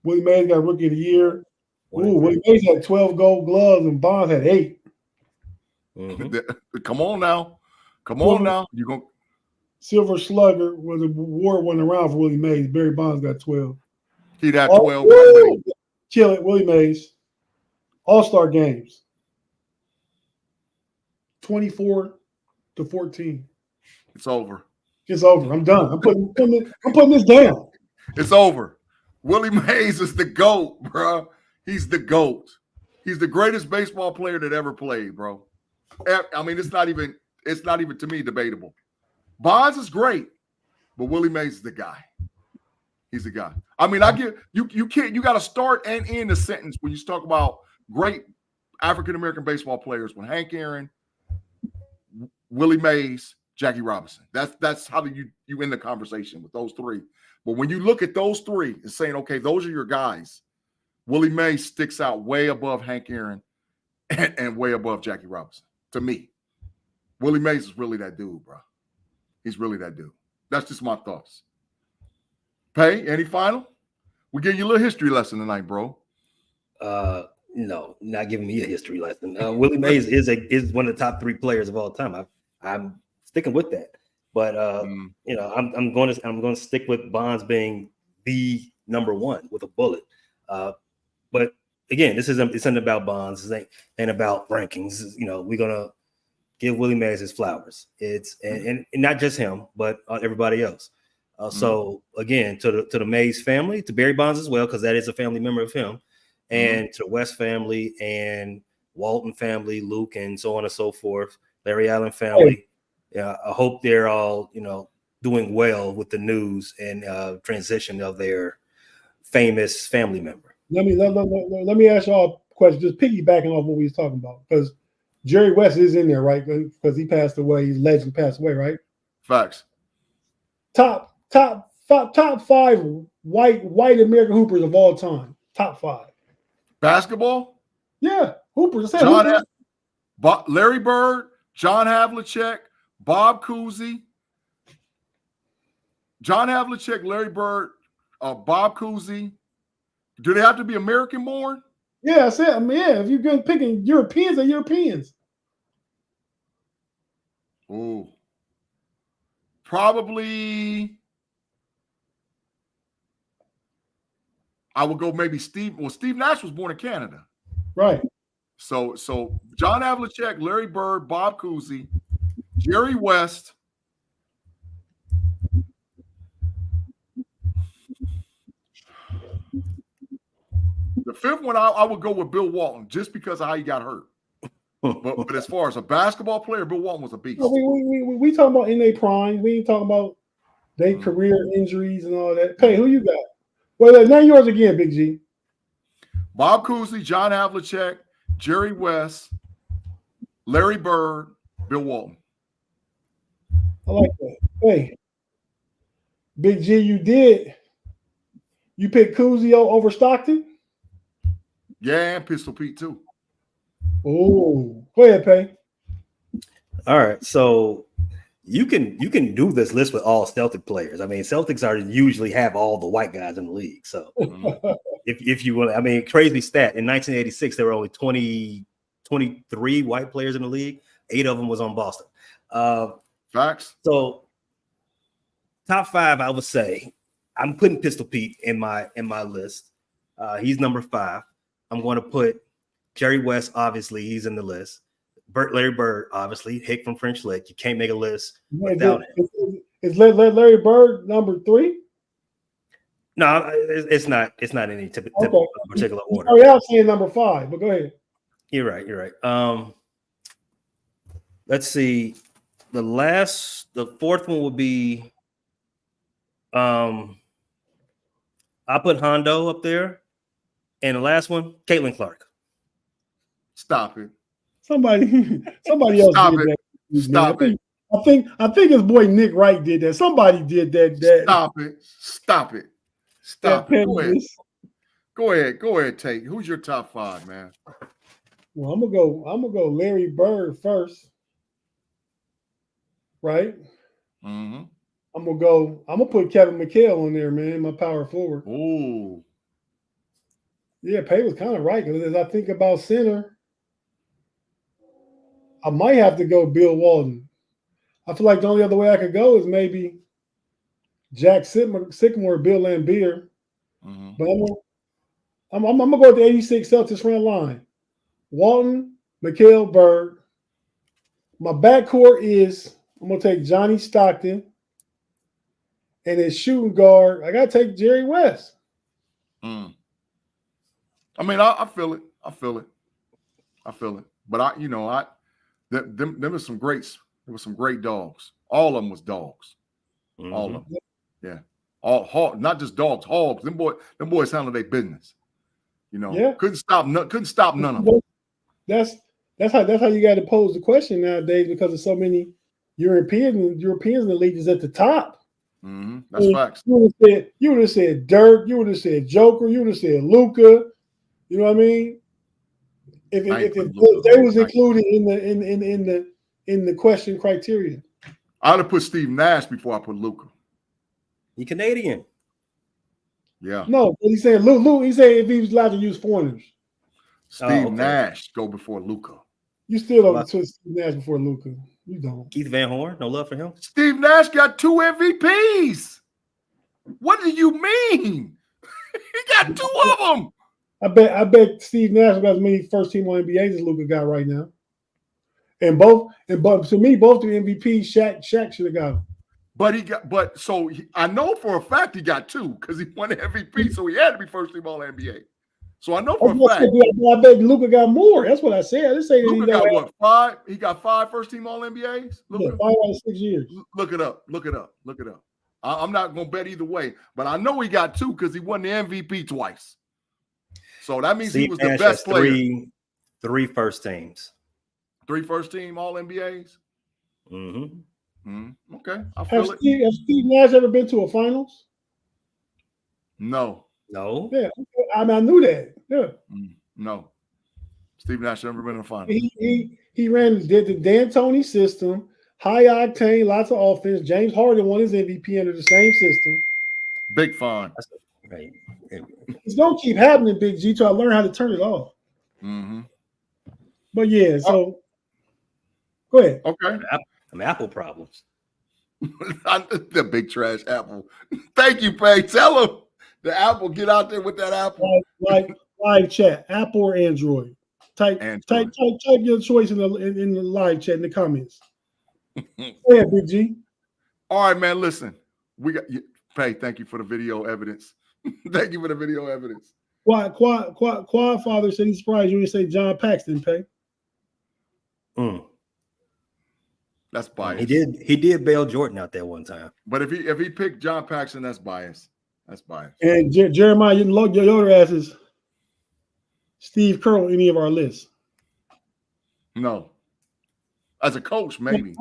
Willie Mays got Rookie of the Year. Willie Mays had 12 Gold Gloves and Bonds had 8. Mm-hmm. Come on now. You're going Silver Slugger was a award went around for Willie Mays. Barry Bonds got 12. He'd have 12. Kill it, Willie Mays. All-Star games. 24-14. It's over. I'm done. I'm putting this down. It's over. Willie Mays is the GOAT, bro. He's the GOAT. He's the greatest baseball player that ever played, bro. I mean, it's not even to me debatable. Bonds is great, but Willie Mays is the guy. He's the guy. I mean, I get you got to start and end a sentence when you talk about great African-American baseball players when Hank Aaron, Willie Mays, Jackie Robinson. That's how you end the conversation with those 3. But when you look at those 3 and saying, okay, those are your guys, Willie Mays sticks out way above Hank Aaron and way above Jackie Robinson. To me, Willie Mays is really that dude, bro. He's really that dude. That's just my thoughts. Pay, any final? We're giving you a little history lesson tonight, bro. No, not giving me a history lesson. Willie Mays is one of the top 3 players of all time. I'm sticking with that. But you know, I'm going to stick with Bonds being the number 1 with a bullet. But again, this isn't about Bonds. This ain't about rankings. You know, we're gonna give Willie Mays his flowers. It's and not just him, but everybody else. So again, to the Mays family, to Barry Bonds as well, because that is a family member of him, and to the West family and Walton family, Luke, and so on and so forth, Larry Allen family. Yeah, I hope they're all doing well with the news and transition of their famous family member. Let me ask y'all a question, just piggybacking off what we was talking about, because Jerry West is in there, right? Because he passed away, his legend passed away, right? Facts. Top 5 white American hoopers of all time. Top 5. Basketball? Yeah, hoopers. Larry Bird, John Havlicek, Bob Cousy, John Havlicek, Larry Bird, Bob Cousy. Do they have to be American born? Yeah, I said, I mean, yeah, if you're going picking Europeans, they're Europeans. Ooh. Probably I would go maybe Steve. Well, Steve Nash was born in Canada. Right. So John Havlicek, Larry Bird, Bob Cousy, Jerry West. The fifth one, I would go with Bill Walton just because of how he got hurt. But as far as a basketball player, Bill Walton was a beast. No, we talking about in their prime. We ain't talking about their career injuries and all that. Hey, who you got? Well, name yours again, Big G. Bob Cousy, John Havlicek, Jerry West, Larry Bird, Bill Walton. I like that. Hey, Big G, you picked Cousy over Stockton? Yeah, and Pistol Pete too. Oh, go ahead, Pay. All right, so you can do this list with all Celtic players. I mean, Celtics usually have all the white guys in the league. So if you want, I mean, crazy stat. In 1986, there were only 23 white players in the league. 8 of them was on Boston. Facts. So top 5, I would say I'm putting Pistol Pete in my list. He's number 5. I'm going to put Jerry West. Obviously, he's in the list. Larry Bird, obviously, Hick from French Lick. You can't make a list without him. Is Larry Bird number 3? No, it's not. It's not in any typical particular order. Oh, yeah, I'm saying number 5, but go ahead. You're right. Let's see. The fourth one would be. I put Hondo up there, and the last one, Caitlin Clark. Stop it. Somebody else Stop did it. that. Stop it. I think his boy Nick Wright did that. Somebody did that. Stop it. Go ahead, Tate. Who's your top 5, man? Well, I'm gonna go Larry Bird first. Right? Mm-hmm. I'm gonna put Kevin McHale on there, man, my power forward. Ooh. Yeah, Pay was kind of right, because as I think about center, I might have to go Bill Walton. I feel like the only other way I could go is maybe Jack Sycamore, Bill Lambier. Mm-hmm. But I'm gonna go with the 86 Celtics front line. Walton, McHale, Bird. My backcourt is I'm gonna take Johnny Stockton, and his shooting guard, I gotta take Jerry West. I mean, I feel it. But them were some greats. There were some great dogs. All of them was dogs. Mm-hmm. All of them. Yeah. All not just dogs, hogs. Them boys handled their business. Couldn't stop none of them. That's how you got to pose the question nowadays, because of so many Europeans in the league is at the top. Mm-hmm. That's facts. You would have said Dirk. You would have said Joker. You would have said Luka. You know what I mean? If they was included in the question criteria, I'd have put Steve Nash before I put Luka. He Canadian. Yeah. No, but he's saying Luke. He's saying if he was allowed to use foreigners. Steve Nash go before Luka. You still don't put Steve Nash before Luka. You don't. Keith Van Horn, no love for him. Steve Nash got 2 MVPs. What do you mean? He got 2 of them. I bet Steve Nash got as many first team All NBAs as Luka got right now. But to me, both the MVP, Shaq should have got him. I know for a fact he got 2 because he won the MVP, so he had to be first team All NBA. So I know for a fact. I bet Luka got more. That's what I said. I didn't say Luka got what, 5? He got 5 first team All NBAs. Yeah, 5 out of 6 years. Look it up. I'm not gonna bet either way, but I know he got 2 because he won the MVP twice. So that means he was the best player. 3 first teams. 3 first team All NBAs. Okay, I Has feel it. Steve Nash ever been to a finals? No. Yeah, I knew that. Yeah. No. Steve Nash never been in a final. He did the D'Antoni system, high octane, lots of offense. James Harden won his MVP under the same system. Big fun. Right. It's gonna keep happening, Big G, till I learn how to turn it off. But yeah, so go ahead. Okay. Some Apple problems. The big trash Apple. Thank you, Pay. Tell him the Apple. Get out there with that Apple. Like live chat, Apple or Android. Type your choice in the live chat in the comments. Go ahead, Big G. All right, man. Listen, we got Pay. Thank you for the video evidence. Thank you for the video evidence. Quad Father said he's surprised you didn't say John Paxton, Pay. That's biased. He did bail Jordan out there one time. But if he picked John Paxson, that's biased. That's biased. And Jeremiah, you log your asses. Steve Kerr on any of our lists? No. As a coach, maybe.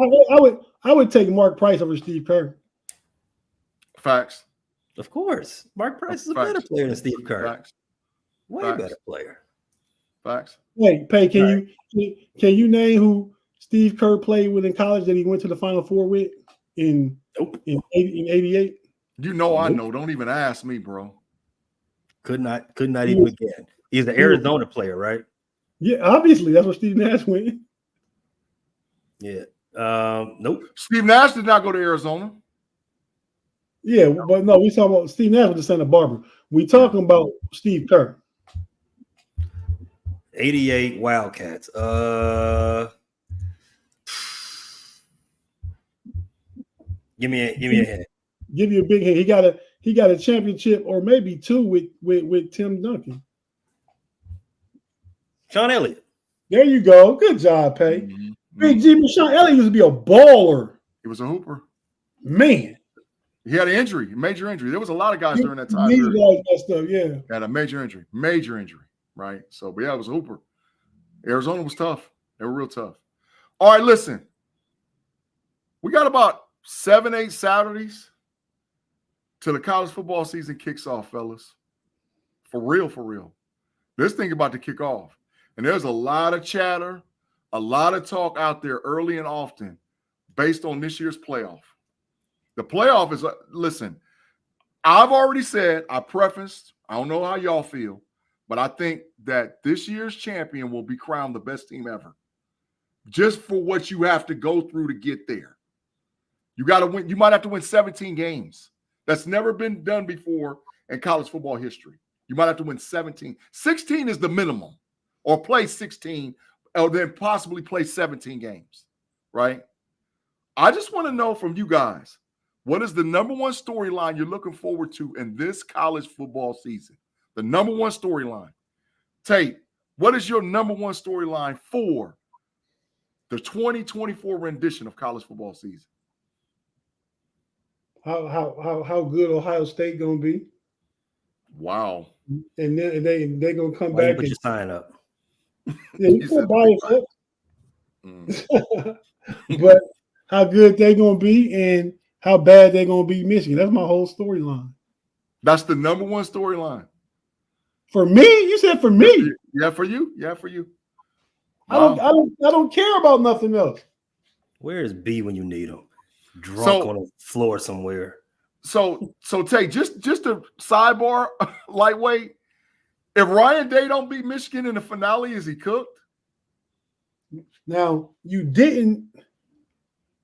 I would take Mark Price over Steve Kerr. Facts. Of course. Mark Price is a better player than Steve Kerr. Facts. Way better player. Facts. Wait, Pay, can you name who Steve Kerr played with in college that he went to the Final Four with in 88? You know I know. Don't even ask me, bro. Could not even begin. He's an Arizona player, right? Yeah, obviously. That's what Steve Nash went. Yeah. Nope. Steve Nash did not go to Arizona. Yeah, but no, we talking about Steve Nash with the Santa Barbara. We talking about Steve Kerr. 88 Wildcats. Give me a hint. Give you a big hint. He got a championship or maybe 2 with Tim Duncan. Sean Elliott. There you go. Good job, Pay. Big G. Sean Elliott used to be a baller. He was a hooper. Man. He had an injury, major injury. There was a lot of guys during that time. Had a major injury, right? So, but yeah, it was a hooper. Arizona was tough. They were real tough. All right, listen. We got about 7-8 Saturdays till the college football season kicks off, fellas. For real. This thing about to kick off. And there's a lot of chatter, a lot of talk out there early and often based on this year's playoff. The playoff is, listen, I've already said, I prefaced, I don't know how y'all feel, but I think that this year's champion will be crowned the best team ever. Just for what you have to go through to get there. You got to win. You might have to win 17 games. That's never been done before in college football history. You might have to win 17. 16 is the minimum, or play 16, or then possibly play 17 games, right? I just want to know from you guys, what is the number one storyline you're looking forward to in this college football season? The number one storyline. Tate, what is your number one storyline for the 2024 rendition of college football season? How good Ohio State gonna be? Wow. And then they gonna come Why back. Put your sign up. Yeah, you can buy it. But how good they gonna be and how bad they're gonna beat Michigan. That's my whole storyline. That's the number one storyline. For me? You said for me. Yeah, for you. Yeah, for you. Wow. I don't care about nothing else. Where is B when you need him? Drunk on the floor somewhere. So Tate, just a sidebar, lightweight. If Ryan Day don't beat Michigan in the finale, is he cooked? Now, you didn't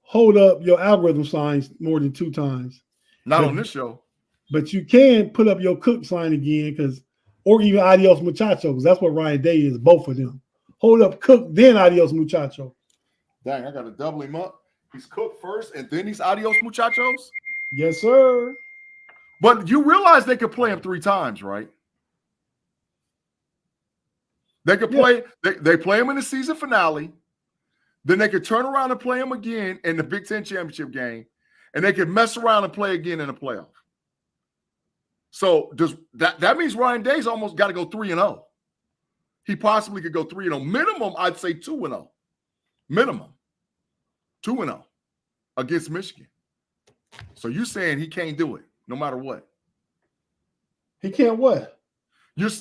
hold up your algorithm signs more than 2 times. Not on this show. But you can put up your cook sign again, or even adios muchacho, because that's what Ryan Day is, both of them. Hold up cook, then adios muchacho. Dang, I got to double him up. He's cooked first, and then he's adios, muchachos. Yes, sir. But you realize they could play him 3 times, right? They could play. They play him in the season finale. Then they could turn around and play him again in the Big Ten championship game, and they could mess around and play again in the playoff. So does that means Ryan Day's almost got to go 3-0. He possibly could go 3-0. Minimum, I'd say 2-0. Minimum 2-0 against Michigan. So you're saying he can't do it no matter what? He can't what?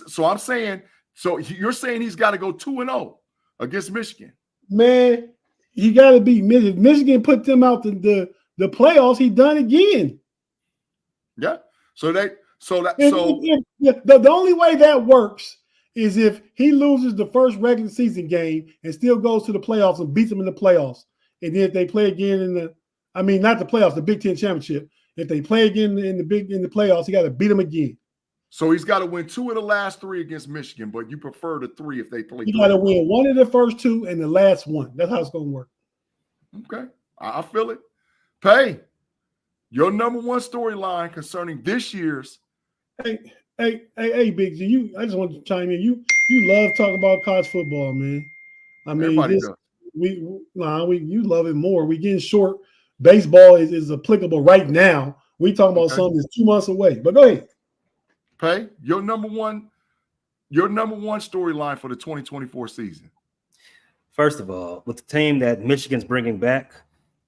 So I'm saying, so you're saying he's got to go 2-0 against Michigan. Man, he got to beat Michigan. Michigan put them out the playoffs. He done again. Yeah. The only way that works is if he loses the first regular season game and still goes to the playoffs and beats them in the playoffs. And then if they play again not the playoffs, the Big Ten championship. If they play again in the playoffs, he got to beat them again. So he's got to win 2 of the last 3 against Michigan, but you prefer the 3 if they play. He got to win 1 of the first 2 and the last 1. That's how it's going to work. Okay, I feel it. Pay your number 1 storyline concerning this year's. Hey, Big G, I just want to chime in. You love talking about college football, man. I mean, everybody does. You love it more. We getting short. Baseball is applicable right now. We talking about something that's 2 months away. But go ahead. Pay your number one storyline for the 2024 season. First of all, with the team that Michigan's bringing back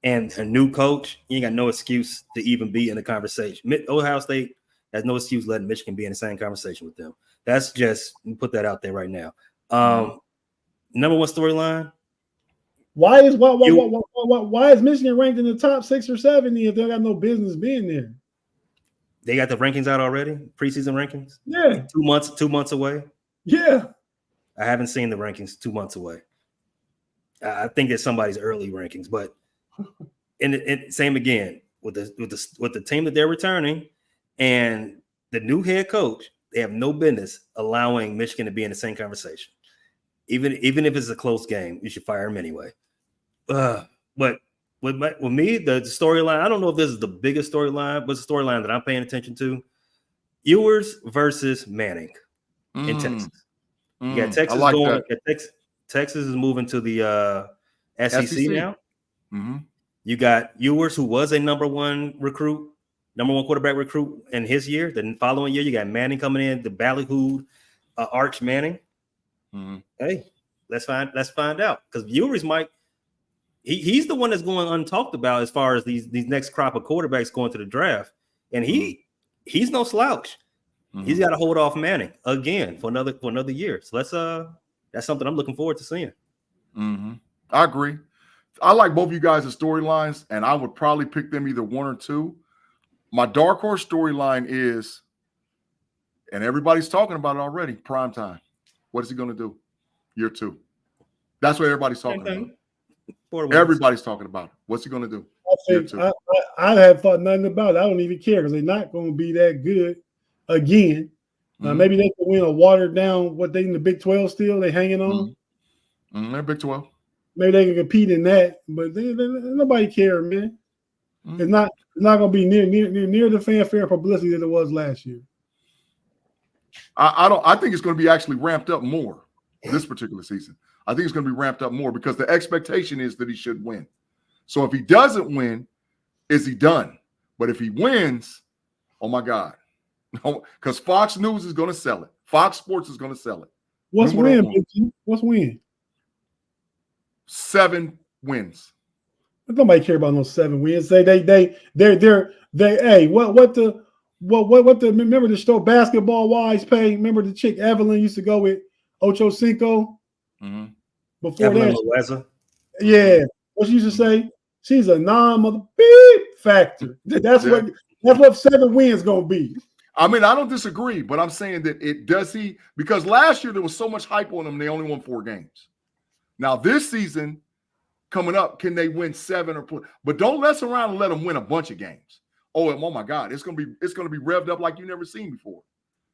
and a new coach, you ain't got no excuse to even be in the conversation. Ohio State has no excuse letting Michigan be in the same conversation with them. That's just put that out there right now. Number 1 storyline. Why is Michigan ranked in the top 6 or 7 if they got no business being there? They got the rankings out already, preseason rankings. Yeah, 2 months away. Yeah, I haven't seen the rankings 2 months away. I think it's somebody's early rankings, but and same again with the team that they're returning and the new head coach. They have no business allowing Michigan to be in the same conversation. Even if it's a close game, you should fire him anyway. But with me, the storyline, I don't know if this is the biggest storyline, but it's a storyline that I'm paying attention to. Ewers versus Manning in Texas. You got Texas going. Texas is moving to the SEC now. Mm-hmm. You got Ewers, who was a number 1 quarterback recruit in his year. The following year, you got Manning coming in, the ballyhooed Arch Manning. Mm-hmm. Hey, let's find out, because Ewers might. He's the one that's going untalked about as far as these next crop of quarterbacks going to the draft, and he's no slouch. Mm-hmm. He's got to hold off Manning again for another year. So that's something I'm looking forward to seeing. Mm-hmm. I agree. I like both of you guys' storylines, and I would probably pick them either 1 or 2. My dark horse storyline is, and everybody's talking about it already, prime time. What is he going to do? Year 2. That's what everybody's talking about. Everybody's talking about it. What's he going to do? I have thought nothing about it. I don't even care because they're not going to be that good again. Mm-hmm. Maybe they can win a watered down. What they in the Big 12 still? They hanging on. Mm-hmm. They're Big 12. Maybe they can compete in that, but nobody care, man. Mm-hmm. It's not going to be near the fanfare publicity that it was last year. I think it's going to be actually ramped up more this particular season. I think it's going to be ramped up more because the expectation is that he should win. So if he doesn't win, is he done? But if he wins, oh my God. Because Fox News is going to sell it. Fox Sports is going to sell it. What's win, Biggie? What's win? 7 wins. Nobody care about no 7 wins. Say they hey, what the remember the show Basketball Wives Pay? Remember the chick Evelyn used to go with Ocho Cinco? Mm-hmm. Before Evelyn that, yeah. What she used to say? She's a non-mother beep factor. That's what 7 wins gonna be. I mean, I don't disagree, but I'm saying that because last year there was so much hype on them, they only won 4 games. Now this season coming up, can they win 7 but don't mess around and let them win a bunch of games. Oh my God, it's gonna be revved up like you've never seen before.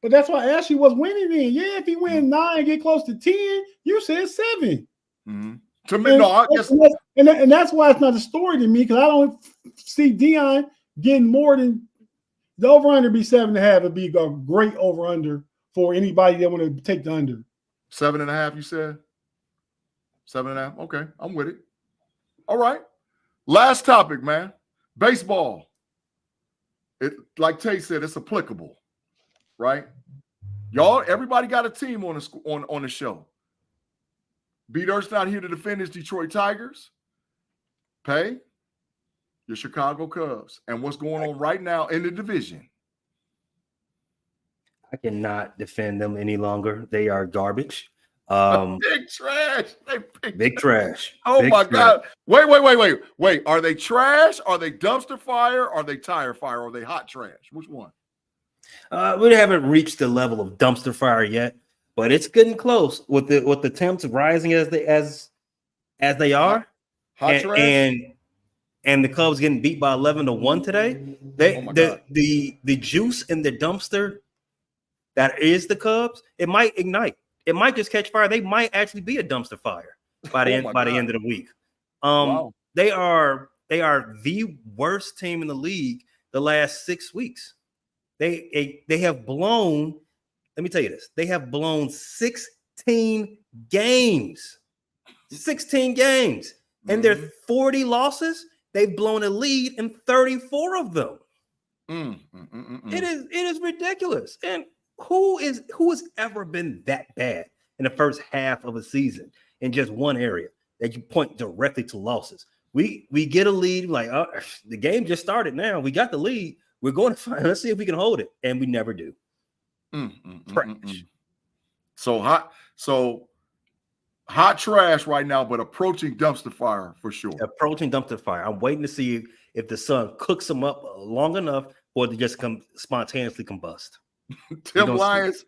But that's why Ashley was winning then. Yeah, if he win 9, get close to 10, you said 7. Mm-hmm. To me, no, I guess, and that's why it's not a story to me, because I don't see Deion getting more than the over-under be 7.5. It'd be a great over-under for anybody that want to take the under. 7.5, you said? 7.5. Okay, I'm with it. All right. Last topic, man. Baseball. It, like Tate said, it's applicable, right? Y'all, everybody got a team on the show. B Dirt's not here to defend his Detroit Tigers. Pay your Chicago Cubs. And what's going on right now in the division? I cannot defend them any longer. They are garbage. Big trash. Big trash. Oh Big my trash. God. Wait. Are they trash? Are they dumpster fire? Are they tire fire? Are they hot trash? Which one? We haven't reached the level of dumpster fire yet, but it's getting close with the temps rising as they are. Hot trash? And the Cubs getting beat by 11-1 today. The juice in the dumpster that is the Cubs, it might ignite. It might just catch fire. They might actually be a dumpster fire by the end of the week. Wow. They are the worst team in the league the last 6 weeks. They have blown. Let me tell you this. They have blown 16 games. 16 games. And their 40 losses, they've blown a lead in 34 of them. It is ridiculous. And who has ever been that bad in the first half of a season in just one area that you point directly to losses? We get a lead, like, oh, the game just started now. We got the lead. We're going to find. Let's see if we can hold it, and we never do. So hot trash right now, but approaching dumpster fire for sure. Approaching dumpster fire. I'm waiting to see if the sun cooks them up long enough or they just spontaneously combust. Tim Lyons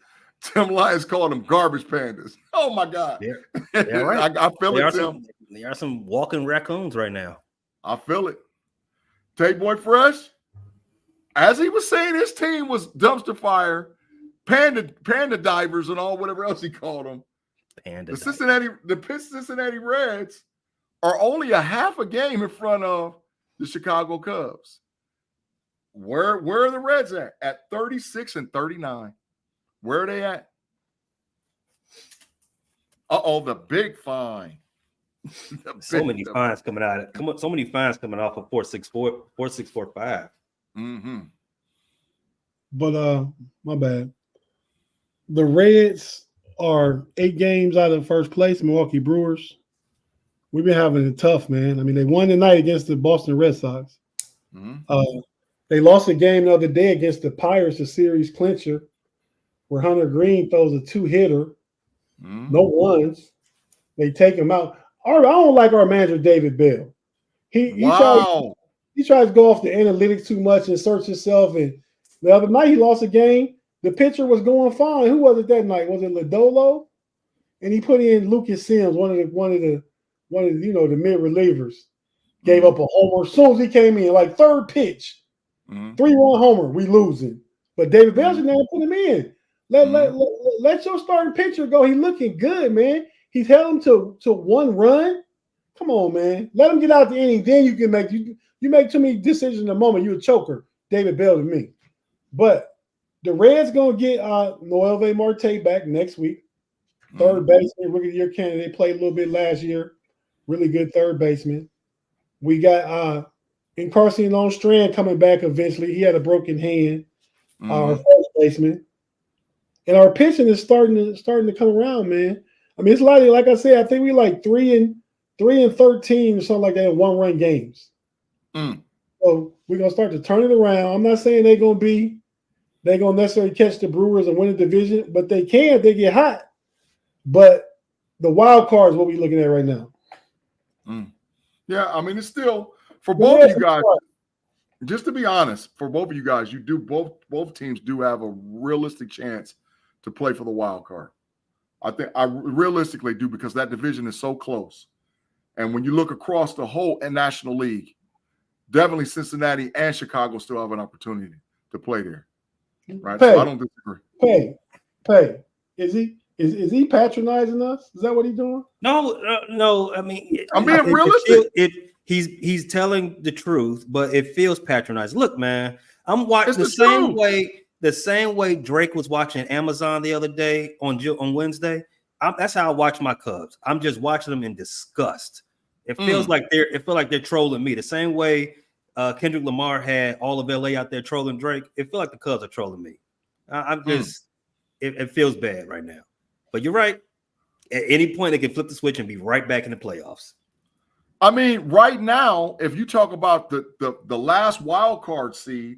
called them garbage pandas. Oh my God. They're right. I feel it, Tim. There are some walking raccoons right now. I feel it. Tate Boy Fresh, as he was saying his team was dumpster fire, panda divers and all whatever else he called them. The Cincinnati Reds are only a half a game in front of the Chicago Cubs. Where are the Reds at? At 36-39. Where are they at? The big fine. So many fines coming out. So many fines coming off of 4645. But my bad. The Reds are 8 games out of first place. Milwaukee Brewers. We've been having it tough, man. I mean, they won tonight against the Boston Red Sox. They lost a game the other day against the Pirates, the series clincher, where Hunter Green throws a 2-hitter, no ones. They take him out. I don't like our manager, David Bell. He tries to go off the analytics too much and search himself. And the other night he lost a game. The pitcher was going fine. Who was it that night? Was it Lodolo? And he put in Lucas Sims, one of the the mid relievers. Gave up a homer as soon as he came in, like third pitch. 3-1 homer, we losing. But David Bell should never put him in. Let your starting pitcher go. He's looking good, man. He's held him to 1 run. Come on, man. Let him get out the inning. Then you can make you make too many decisions in a moment. You're a choker, David Bell to me. But the Reds gonna get Noelvi Marte back next week. Third baseman, rookie of the year candidate. Played a little bit last year. Really good third baseman. We got Encarnacion Strand coming back eventually. He had a broken hand. Our first baseman. And our pitching is starting to come around, man. I mean, it's like I said, I think we like 3-13 or something like that in 1-run games. So we're gonna start to turn it around. I'm not saying they're gonna necessarily catch the Brewers and win the division, but they can if they get hot. But the wild card is what we're looking at right now. Yeah, I mean, it's still for both of you guys. Just to be honest, for both of you guys, you do both teams do have a realistic chance to play for the wild card. I think I realistically do, because that division is so close. And when you look across the whole National League, definitely Cincinnati and Chicago still have an opportunity to play there. Right? So I don't disagree. Pay. Is he patronizing us? Is that what he's doing? No. I mean, I'm being realistic. He's telling the truth, but it feels patronizing. Look, man, I'm watching It's the same way Drake was watching Amazon the other day on Wednesday. That's how I watch my Cubs. I'm just watching them in disgust. It feels like they're trolling me the same way Kendrick Lamar had all of LA out there trolling Drake. It feels like the Cubs are trolling me. I'm just it feels bad right now. But you're right. At any point, they can flip the switch and be right back in the playoffs. I mean, right now, if you talk about the last wild card seed,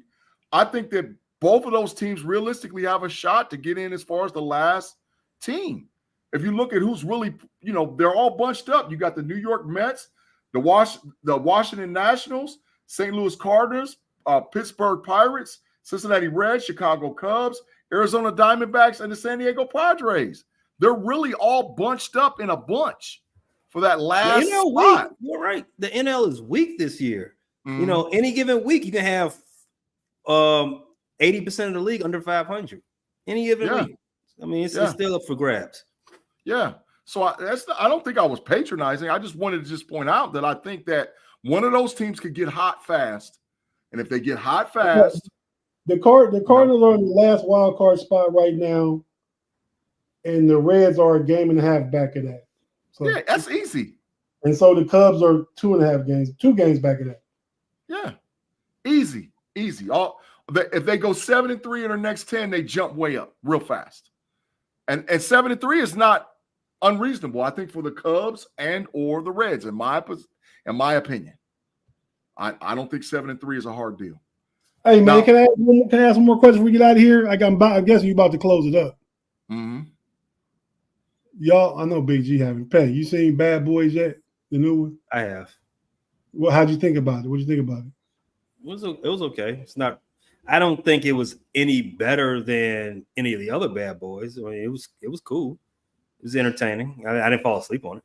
I think that both of those teams realistically have a shot to get in as far as the last team. If you look at who's really, they're all bunched up. You got the New York Mets, the Washington Nationals, St. Louis Cardinals, Pittsburgh Pirates, Cincinnati Reds, Chicago Cubs, Arizona Diamondbacks, and the San Diego Padres. They're really all bunched up in a bunch for that last spot. Weak. You're right. The NL is weak this year. Mm-hmm. Any given week, you can have 80% of the league under 500. Any given week. I mean, it's still up for grabs. Yeah. So I don't think I was patronizing. I just wanted to just point out that I think that one of those teams could get hot fast. And if they get hot fast. The Cardinals are in the last wild card spot right now. And the Reds are a game and a half back of that. So, yeah, that's easy. And so the Cubs are 2.5 games, 2 games back of that. Yeah, easy. If they go 7-3 in their next 10, they jump way up real fast. And 7-3 is not unreasonable, I think, for the Cubs and or the Reds, in my opinion. I don't think 7-3 is a hard deal. Hey man, now, can I ask one more question before we get out of here? I guess you're about to close it up. Mm-hmm. Y'all, I know Big G haven't. Pay, you seen Bad Boys yet? The new one? I have. Well, how'd you think about it? What'd you think about it? It was okay. It's not. I don't think it was any better than any of the other Bad Boys. I mean, it was cool. It was entertaining. I didn't fall asleep on it.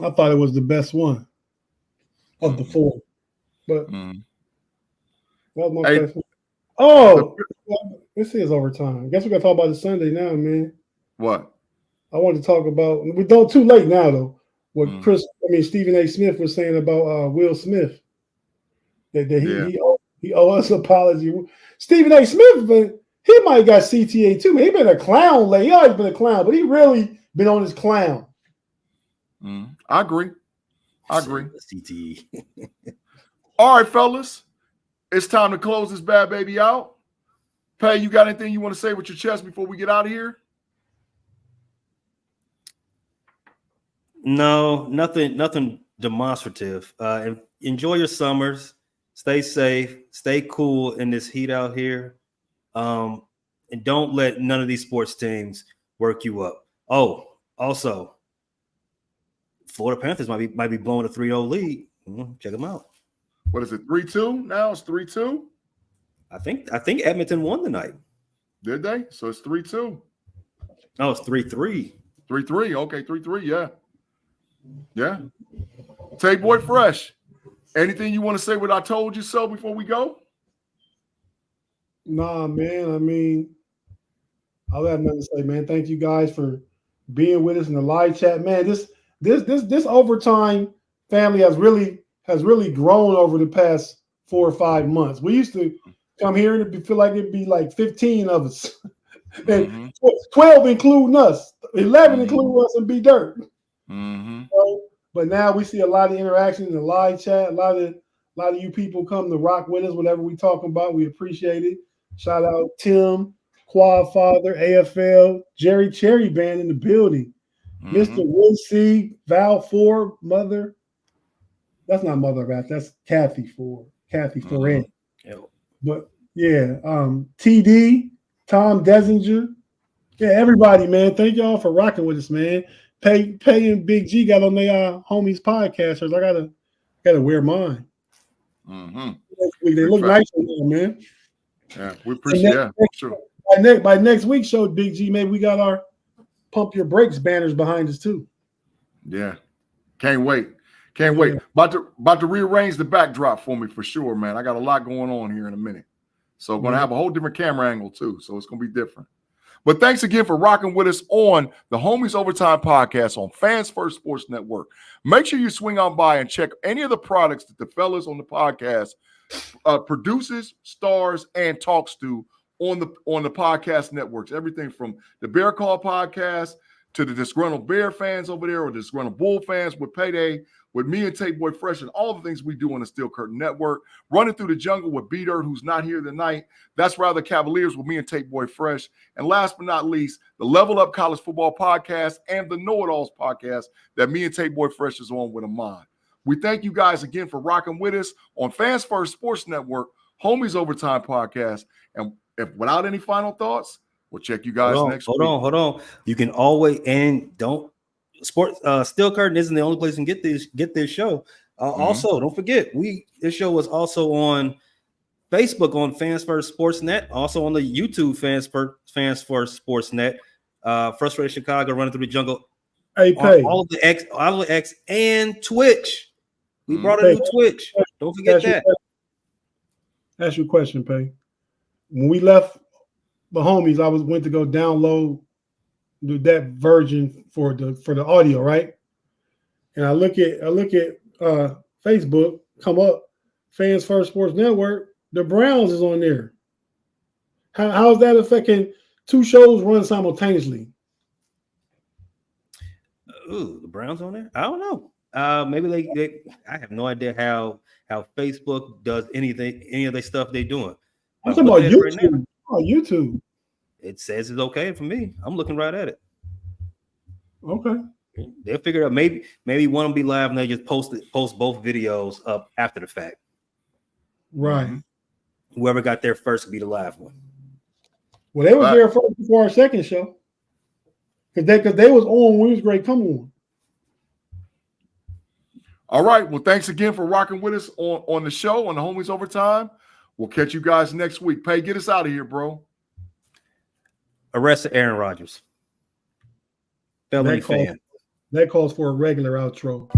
I thought it was the best one of the 4. But that was my question. Oh, this is overtime. I guess we're gonna talk about it Sunday now, man. What? I want to talk about. We don't too late now though. What Stephen A. Smith was saying about Will Smith. That he owe us an apology. Stephen A. Smith, but he might have got CTA too. Man, he been a clown lately. He always been a clown, but he really been on his clown. I agree. CTE. All right, fellas. It's time to close this bad baby out. Pay, you got anything you want to say with your chest before we get out of here? No, nothing demonstrative. Enjoy your summers. Stay safe. Stay cool in this heat out here. And don't let none of these sports teams work you up. Oh, also, Florida Panthers might be blowing a 3-0 lead. Check them out. What is it? 3-2 now? It's 3-2. I think Edmonton won tonight. Did they? So it's 3-2. No, it's 3-3. 3-3. Okay, 3-3. Yeah. Yeah. Tate Boy Fresh. Anything you want to say what I told you so before we go? Nah, man. I mean, I'll have nothing to say, man. Thank you guys for being with us in the live chat. Man, this overtime family has really grown over the past 4 or 5 months. We used to come here and feel like it'd be like 15 of us. And 12 including us, 11 including us and B Dirt. But now we see a lot of interaction in the live chat. A lot of you people come to rock with us, whatever we talking about. We appreciate it. Shout out Tim, Quad Father, AFL, Jerry Cherry Band in the building. Mr. Woodseed, Val Ford, Mother. That's not Mother Rap. That's Kathy Ford. Kathy Foran. But yeah, TD, Tom Desinger. Yeah, everybody, man. Thank y'all for rocking with us, man. Pay and Big G got on their homies podcasters. I gotta wear mine. They look nice on there, man. Yeah, we appreciate it. Sure. By next week's show, Big G, maybe we got our Pump Your Brakes banners behind us too. Yeah, can't wait. About to rearrange the backdrop for me for sure, man. I got a lot going on here in a minute, so I'm gonna have a whole different camera angle too. So it's gonna be different. But thanks again for rocking with us on the Homies Overtime podcast on Fans First Sports Network. Make sure you swing on by and check any of the products that the fellas on the podcast produces, stars, and talks to on the podcast networks. Everything from the Bear Call podcast to the Disgruntled Bear fans over there, or the Disgruntled Bull fans with Payday, with me and Tate Boy Fresh, and all the things we do on the Steel Curtain Network. Running Through the Jungle with B-Dirt, who's not here tonight. That's Rather Cavaliers with me and Tate Boy Fresh. And last but not least, the Level Up College Football podcast and the Know It Alls podcast that me and Tate Boy Fresh is on with Amon. We thank you guys again for rocking with us on Fans First Sports Network, Homies Overtime podcast. And if without any final thoughts, we'll check you guys next week. Hold on. You can always, and don't Steel Curtain isn't the only place you can get this show. Also, don't forget, this show is also on Facebook on Fans First Sports Net, also on the YouTube Fans First Sports Net. Frustrated Chicago, Running Through the Jungle. Hey, Pay. All of the X, and Twitch. We brought a new Twitch. Don't forget that. Ask you a question, Pay. When we left the homies, I went to go download that version for the audio, right? And I look at Facebook come up, Fans First Sports Network. The Browns is on there. How is that affecting two shows run simultaneously? Ooh, the Browns on there? I don't know. Maybe they I have no idea how Facebook does any of the stuff they're doing. I'm talking about YouTube. Right YouTube. It says it's okay for me. I'm looking right at it. Okay. They'll figure it out. Maybe one will be live and they just post both videos up after the fact. Right. Whoever got there first will be the live one. Well, they were there first before our second show. Because they was on when it was great. Come on. All right. Well, thanks again for rocking with us on the show on the Homies Overtime. We'll catch you guys next week. Pay, get us out of here, bro. Arrested Aaron Rodgers. Felony fan. That calls for a regular outro.